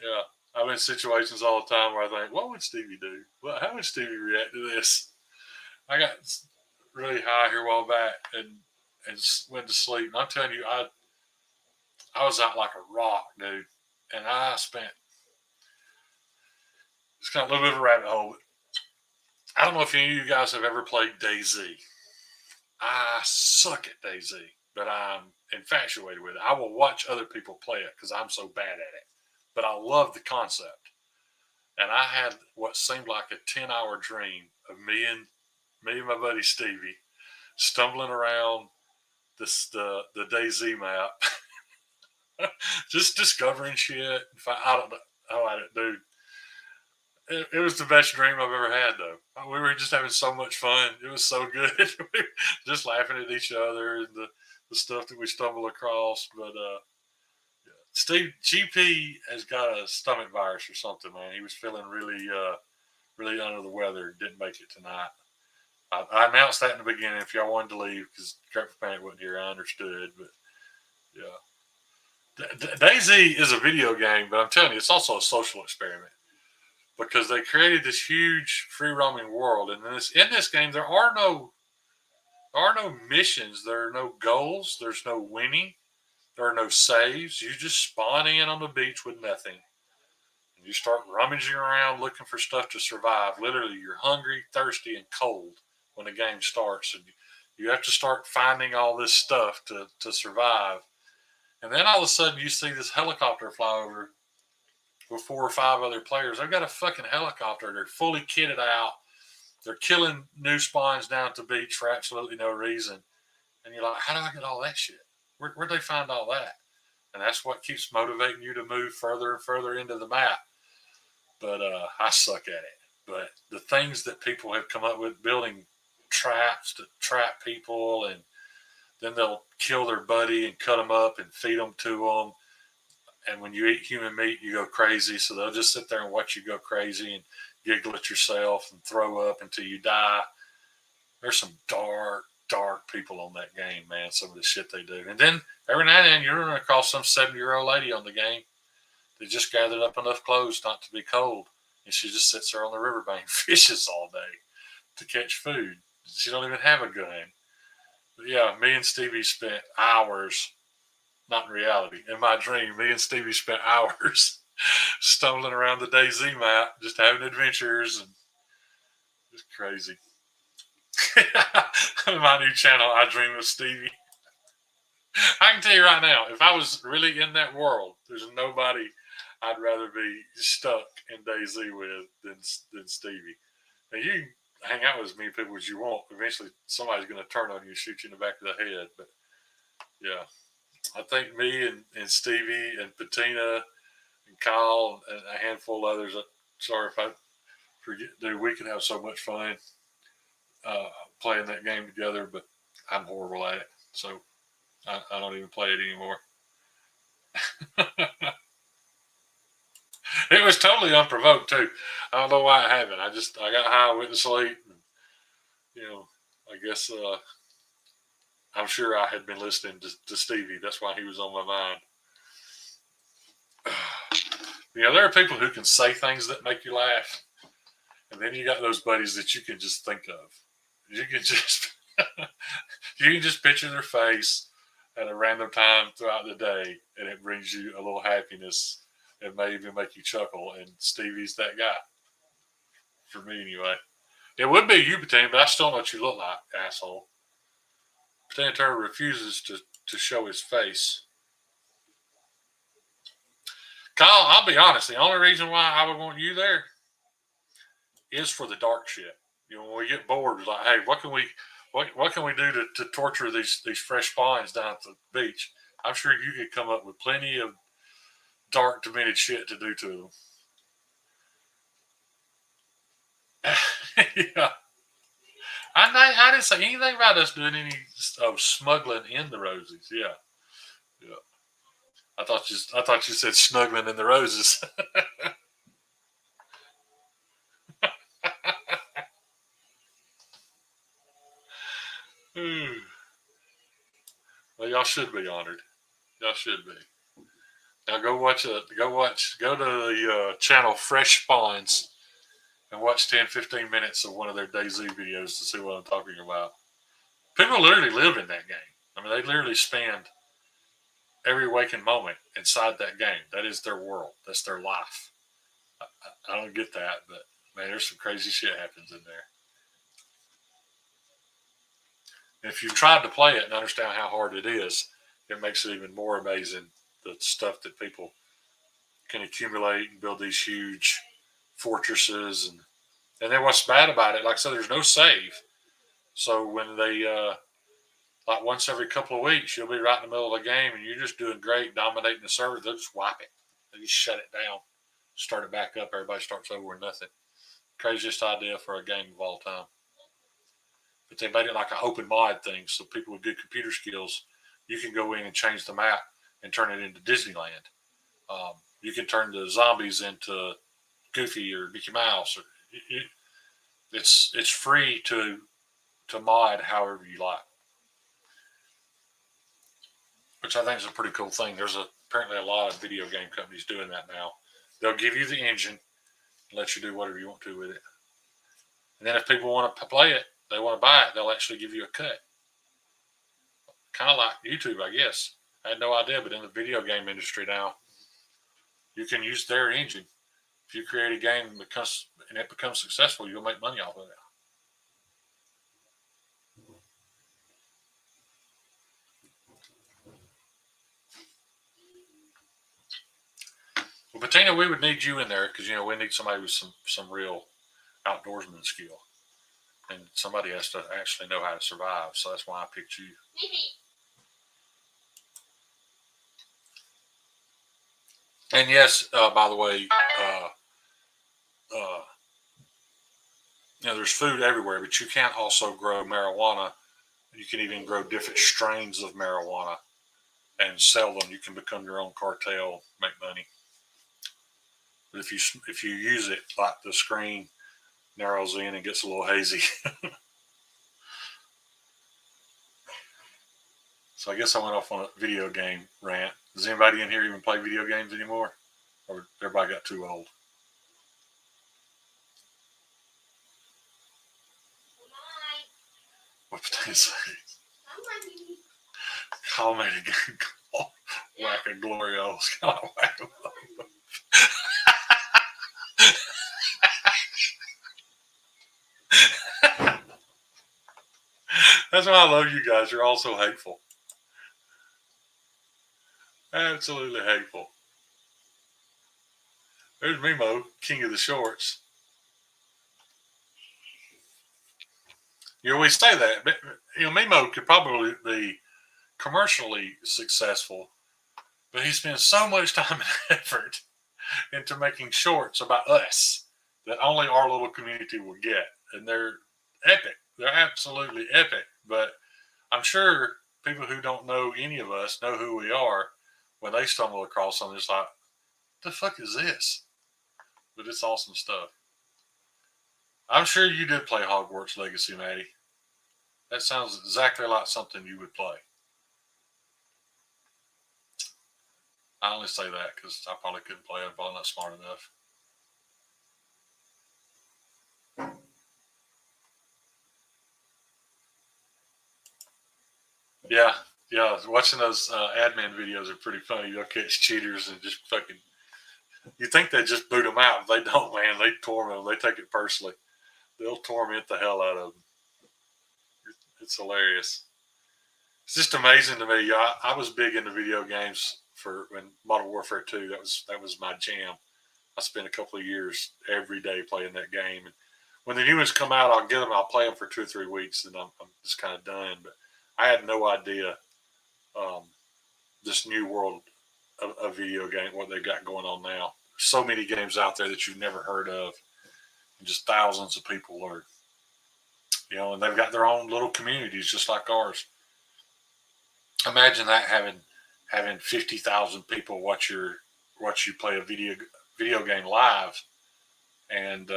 Yeah. I'm in situations all the time where I think, what would Stevie do? Well, how would Stevie react to this? I got really high here a while back and went to sleep. And I'm telling you, I was out like a rock, dude. And I spent, it's kind of a little bit of a rabbit hole. I don't know if any of you guys have ever played DayZ. I suck at DayZ, but I'm infatuated with it. I will watch other people play it because I'm so bad at it. But I love the concept. And I had what seemed like a 10-hour dream of me and my buddy Stevie stumbling around the DayZ map, just discovering shit. I don't know. Oh, dude, it was the best dream I've ever had, though. We were just having so much fun. It was so good. Just laughing at each other and the stuff that we stumbled across. But Steve GP has got a stomach virus or something, man. He was feeling really under the weather. Didn't make it tonight. I announced that in the beginning. If y'all wanted to leave because Tractor Panic wasn't here, I understood. But yeah, DayZ is a video game, but I'm telling you, it's also a social experiment because they created this huge free roaming world. And in this game, there are no missions. There are no goals. There's no winning. There are no saves. You just spawn in on the beach with nothing. And you start rummaging around looking for stuff to survive. Literally, you're hungry, thirsty, and cold when the game starts. And you have to start finding all this stuff to survive. And then all of a sudden, you see this helicopter fly over with 4 or 5 other players. They've got a fucking helicopter. They're fully kitted out. They're killing new spawns down at the beach for absolutely no reason. And you're like, how do I get all that shit? Where'd they find all that? And that's what keeps motivating you to move further and further into the map. But I suck at it. But the things that people have come up with, building traps to trap people, and then they'll kill their buddy and cut them up and feed them to them. And when you eat human meat, you go crazy. So they'll just sit there and watch you go crazy and giggle at yourself and throw up until you die. There's some dark people on that game, man. Some of the shit they do. And then every now and then you're running across some 70-year-old lady on the game that just gathered up enough clothes not to be cold. And she just sits there on the riverbank, fishes all day to catch food. She don't even have a gun. But yeah, me and Stevie spent hours, not in reality, in my dream, me and Stevie spent hours stumbling around the DayZ map, just having adventures, and it's crazy. My new channel, I Dream of Stevie. I can tell you right now, if I was really in that world, there's nobody I'd rather be stuck in DayZ with than Stevie. Now, you can hang out with as many people as you want. Eventually, somebody's going to turn on you and shoot you in the back of the head. But yeah, I think me and Stevie and Patina and Kyle and a handful of others. Sorry if I forget, dude. We can have so much fun playing that game together, but I'm horrible at it, so I don't even play it anymore. It was totally unprovoked too. I don't know why I haven't. I got high, went to sleep. And, I guess I'm sure I had been listening to Stevie. That's why he was on my mind. There are people who can say things that make you laugh, and then you got those buddies that you can just think of. You can just picture their face at a random time throughout the day, and it brings you a little happiness. It may even make you chuckle, and Stevie's that guy. For me, anyway. It would be you, Patina, but I still know what you look like, asshole. Patina Turner refuses to show his face. Kyle, I'll be honest. The only reason why I would want you there is for the dark shit. When we get bored, it's like, hey, what can we do to torture these fresh spawns down at the beach? I'm sure you could come up with plenty of dark, demented shit to do to them. Yeah. I didn't say anything about us doing any smuggling in the roses. Yeah, yeah. I thought you said snuggling in the roses. Well, y'all should be honored. Y'all should be. Now go to the channel Fresh Spawns and watch 10, 15 minutes of one of their DayZ videos to see what I'm talking about. People literally live in that game. I mean, they literally spend every waking moment inside that game. That is their world. That's their life. I don't get that, but man, there's some crazy shit happens in there. And if you've tried to play it and understand how hard it is, it makes it even more amazing the stuff that people can accumulate and build these huge fortresses. And then what's bad about it, like I said, there's no save. So when they like once every couple of weeks, you'll be right in the middle of the game and you're just doing great, dominating the server. They'll just wipe it. They just shut it down, start it back up. Everybody starts over with nothing. Craziest idea for a game of all time. But they made it like an open mod thing, so people with good computer skills, you can go in and change the map and turn it into Disneyland. You can turn the zombies into Goofy or Mickey Mouse. Or it's free to mod however you like, which I think is a pretty cool thing. There's apparently a lot of video game companies doing that now. They'll give you the engine and let you do whatever you want to with it. And then if people want to play it, they want to buy it, they'll actually give you a cut. Kind of like YouTube, I guess. I had no idea, but in the video game industry now, you can use their engine. If you create a game and it becomes successful, you'll make money off of it. Well, Bettina, we would need you in there because we need somebody with some real outdoorsman skill, and somebody has to actually know how to survive. So that's why I picked you. And yes, by the way, there's food everywhere, but you can't also grow marijuana. You can even grow different strains of marijuana and sell them. You can become your own cartel, make money. But if you use it, like the screen narrows in and gets a little hazy. So I guess I went off on a video game rant. Does anybody in here even play video games anymore? Or everybody got too old? What did they say? Call me again. Whack a Glorioles. Whack a That's why I love you guys. You're all so hateful. Absolutely hateful. There's Mimo, king of the shorts. You always say that, but Mimo could probably be commercially successful, but he spends so much time and effort into making shorts about us that only our little community will get, and they're epic. They're absolutely epic. But I'm sure people who don't know any of us know who we are when they stumble across something. It's like, what the fuck is this? But it's awesome stuff. I'm sure you did play Hogwarts Legacy, Maddie. That sounds exactly like something you would play. I only say that because I probably couldn't play it. I'm probably not smart enough. Yeah, yeah. Watching those admin videos are pretty funny. You'll catch cheaters and just fucking. You think they just boot them out, but they don't, man. They torment them. They take it personally. They'll torment the hell out of them. It's hilarious. It's just amazing to me. I was big into video games for when Modern Warfare 2. That was my jam. I spent a couple of years every day playing that game. And when the new ones come out, I'll get them. I'll play them for 2 or 3 weeks, and I'm just kind of done. But I had no idea this new world of video game, what they've got going on now. So many games out there that you've never heard of, and just thousands of people are and they've got their own little communities just like ours. Imagine that having 50,000 people watch you play a video game live, and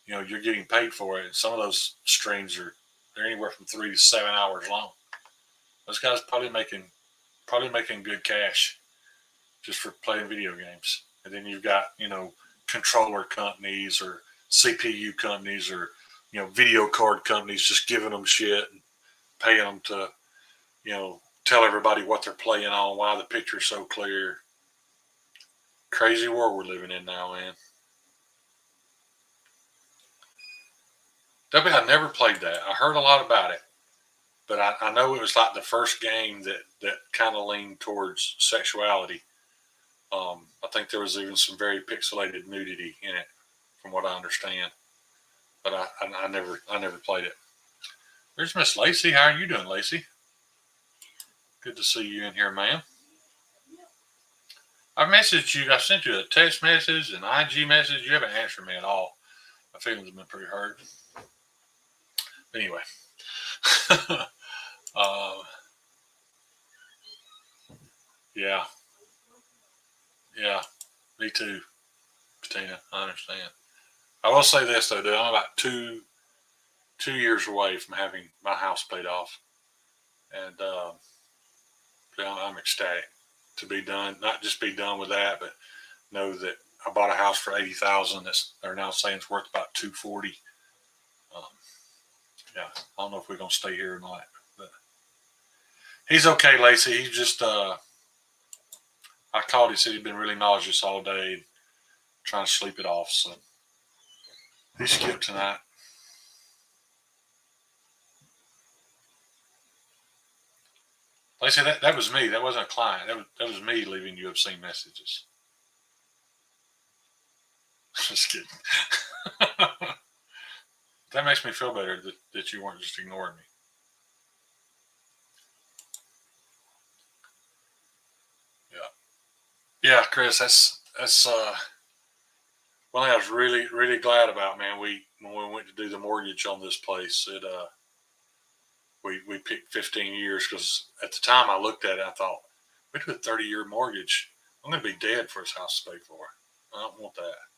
you're getting paid for it. And some of those streams they're anywhere from 3 to 7 hours long. Those guys probably making good cash just for playing video games. And then you've got controller companies or CPU companies or video card companies just giving them shit and paying them to tell everybody what they're playing on, why the picture's so clear. Crazy world we're living in now, man. I never played that. I heard a lot about it, but I know it was like the first game that kind of leaned towards sexuality. I think there was even some very pixelated nudity in it, from what I understand. But I never played it. There's Miss Lacey. How are you doing, Lacey? Good to see you in here, ma'am. I've messaged you. I sent you a text message, an IG message. You haven't answered me at all. My feelings have been pretty hurt. But anyway. Yeah. Yeah. Me too, Patina. I understand. I will say this, though, dude. I'm about two years away from having my house paid off. And I'm ecstatic to be done. Not just be done with that, but know that I bought a house for $80,000. They're now saying it's worth about $240,000. Yeah, I don't know if we're gonna stay here or not, but he's okay, Lacey. He just I called. He said he'd been really nauseous all day, trying to sleep it off. So he skipped tonight. Lacey, that was me. That wasn't a client. That was me leaving you obscene messages. Just kidding. That makes me feel better that you weren't just ignoring me. Yeah, Chris. That's one thing I was really glad about, man. When we went to do the mortgage on this place, we picked 15 years because at the time I looked at it, I thought we do a 30-year mortgage. I'm going to be dead for this house to pay for. I don't want that.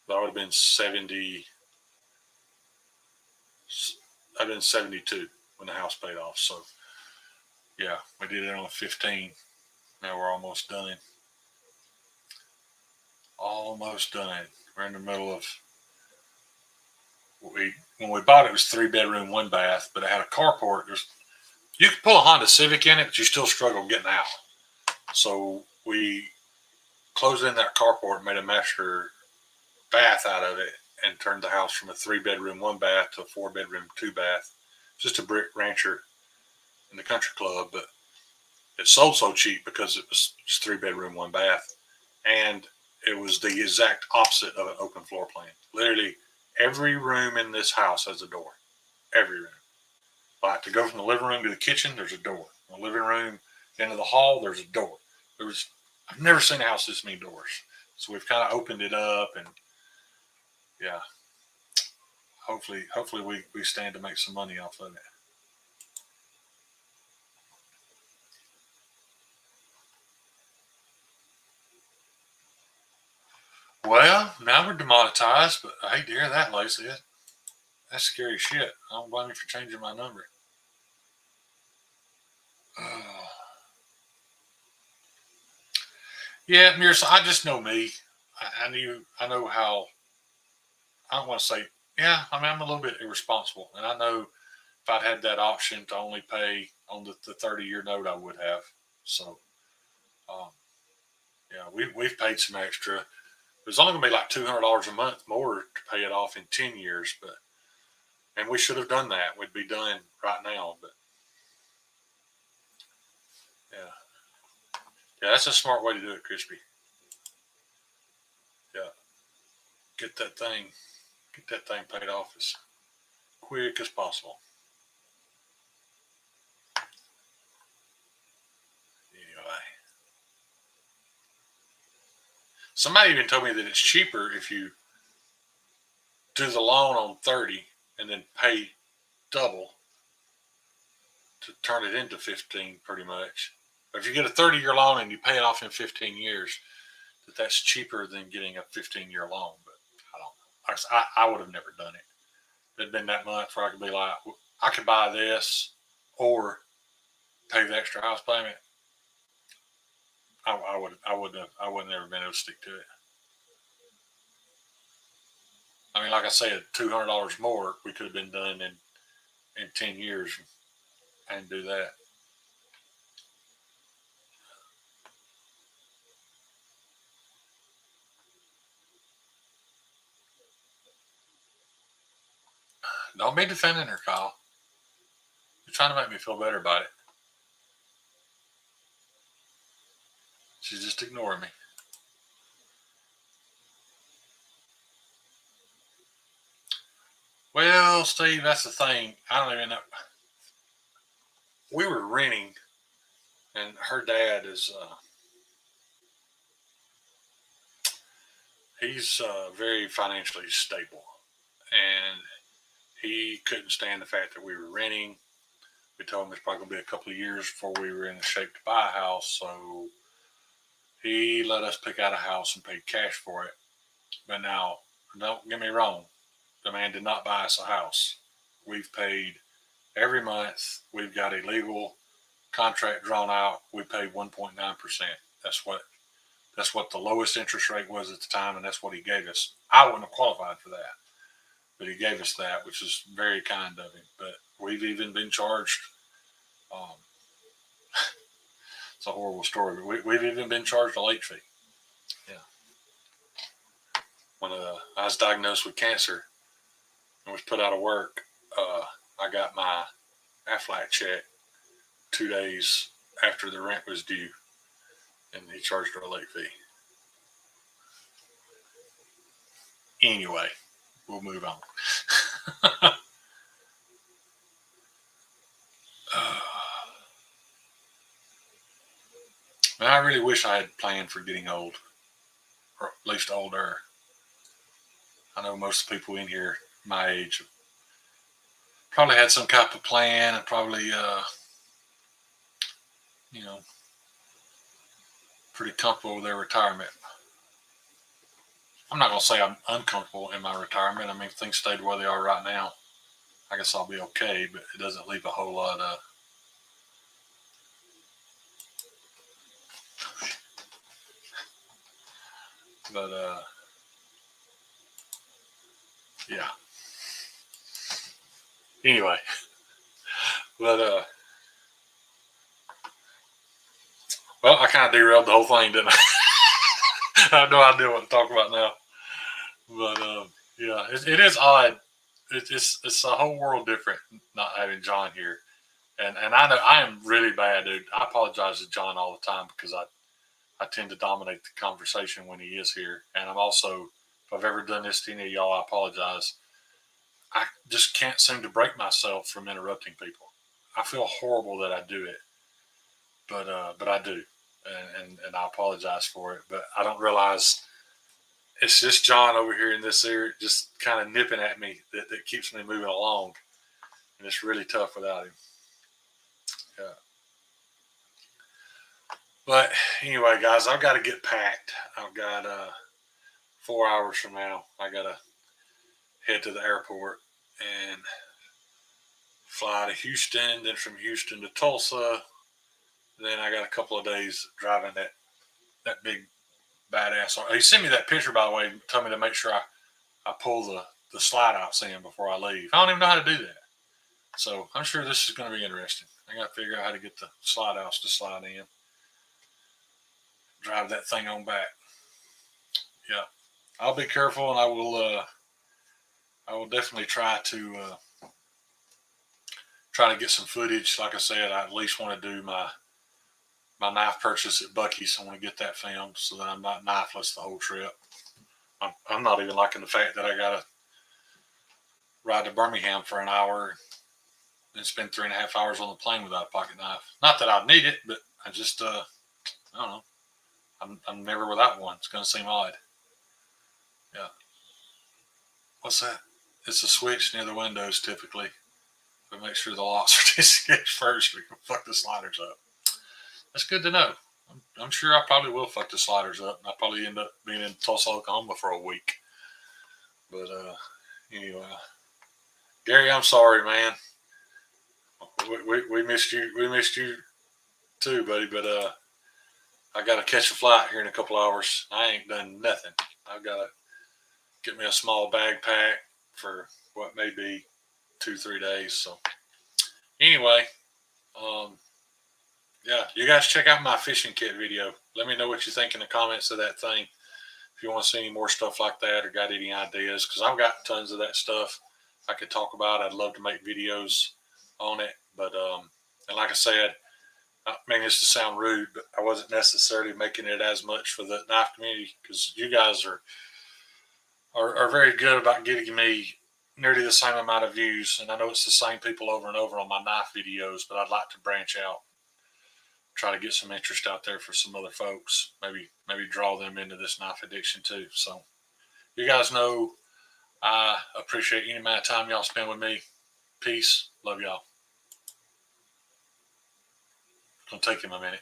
But I would have been 70. I've been 72 when the house paid off. So yeah, we did it on 15. Now we're almost done. Almost done. We're in the middle of when we bought it was 3 bedroom, 1 bath, but it had a carport. You could pull a Honda Civic in it, but you still struggle getting out. So we closed in that carport, made a master bath out of it, and turned the house from a 3 bedroom, 1 bath to a 4 bedroom, 2 bath. Just a brick rancher in the country club, but it sold so cheap because it was just 3 bedroom, 1 bath, and it was the exact opposite of an open floor plan. Literally, every room in this house has a door. Every room. Like to go from the living room to the kitchen, there's a door. From the living room into the hall, there's a door. I've never seen a house this many doors. So we've kind of opened it up, and yeah, hopefully we stand to make some money off of it. Well, now we're demonetized, but I hate to hear that, Lacey. That's scary shit. I don't blame you for changing my number. Yeah, Mears, I just know me. I know how. I don't want to say. Yeah, I mean, I'm a little bit irresponsible, and I know if I'd had that option to only pay on the 30-year note, I would have. So, um, yeah, we've paid some extra. It's only going to be like $200 a month more to pay it off in 10 years, and we should have done that. We'd be done right now, but yeah, that's a smart way to do it, Crispy. Yeah, get that thing paid off as quick as possible. Anyway, somebody even told me that it's cheaper if you do the loan on 30 and then pay double to turn it into 15 pretty much. But if you get a 30-year loan and you pay it off in 15 years, that's cheaper than getting a 15-year loan. But I don't know. I would have never done it. It'd been that much where I could be like, I could buy this or pay the extra house payment. I wouldn't have never been able to stick to it. I mean, like I said, $200 more we could have been done in 10 years and do that. Don't be defending her, Kyle. You're trying to make me feel better about it. She's just ignoring me. Well, Steve, that's the thing. I don't even know. We were renting, and her dad is he's very financially stable, and he couldn't stand the fact that we were renting. We told him it's probably going to be a couple of years before we were in the shape to buy a house, so he let us pick out a house and paid cash for it. But now, don't get me wrong, the man did not buy us a house. We've paid every month. We've got a legal contract drawn out. We paid 1.9%. That's what the lowest interest rate was at the time, and that's what he gave us. I wouldn't have qualified for that, but he gave us that, which is very kind of him. But we've even been charged. It's a horrible story, but we've even been charged a late fee. Yeah. When I was diagnosed with cancer and was put out of work, I got my Aflac check 2 days after the rent was due, and he charged her a late fee. Anyway, we'll move on. I really wish I had planned for getting old, or at least older. I know most people in here my age probably had some type of plan and probably, pretty comfortable with their retirement. I'm not going to say I'm uncomfortable in my retirement. I mean, if things stay the way they are right now, I guess I'll be okay, but it doesn't leave a whole lot of. But, yeah. Anyway, but, well, I kind of derailed the whole thing, didn't I? I have no idea what to talk about now. But, yeah, it is odd. It's a whole world different not having John here. And I know I am really bad, dude. I apologize to John all the time because I tend to dominate the conversation when he is here. And I'm also, if I've ever done this to any of y'all, I apologize. I just can't seem to break myself from interrupting people. I feel horrible that I do it, but I do, and I apologize for it. But I don't realize it's just John over here in this area, just kind of nipping at me that keeps me moving along, and it's really tough without him. Yeah. But anyway, guys, I've got to get packed. I've got 4 hours from now. I got to head to the airport and fly to Houston, then from Houston to Tulsa. Then I got a couple of days driving that big badass. He sent me that picture, by the way, told me to make sure I pull the slide outs in before I leave. I don't even know how to do that. So I'm sure this is going to be interesting. I got to figure out how to get the slide outs to slide in. Drive that thing on back. Yeah. I'll be careful, and I will definitely try to get some footage. Like I said, I at least want to do my knife purchase at Buc-ee's. I want to get that filmed so that I'm not knifeless the whole trip. I'm not even liking the fact that I got to ride to Birmingham for an hour and spend 3.5 hours on the plane without a pocket knife. Not that I need it, but I just, I don't know. I'm never without one. It's going to seem odd. Yeah. What's that? It's a switch near the windows typically. but make sure the locks are disengaged first. We can fuck the sliders up. That's good to know. I'm sure I probably will fuck the sliders up. I'll probably end up being in Tulsa, Oklahoma for a week. But anyway, Gary, I'm sorry, man. We missed you. We missed you too, buddy. But I got to catch a flight here in a couple hours. I ain't done nothing. I've got to get me a small bag pack for what may be 2-3 days. So anyway, yeah, you guys check out my fishing kit video. Let me know what you think in the comments of that thing. If you want to see any more stuff like that or got any ideas, because I've got tons of that stuff I could talk about. I'd love to make videos on it. But and like I said, I mean this to sound rude, but I wasn't necessarily making it as much for the knife community because you guys are very good about getting me nearly the same amount of views. And I know it's the same people over and over on my knife videos, but I'd like to branch out, try to get some interest out there for some other folks. Maybe draw them into this knife addiction too. So you guys know I appreciate any amount of time y'all spend with me. Peace. Love y'all. It's gonna take him a minute.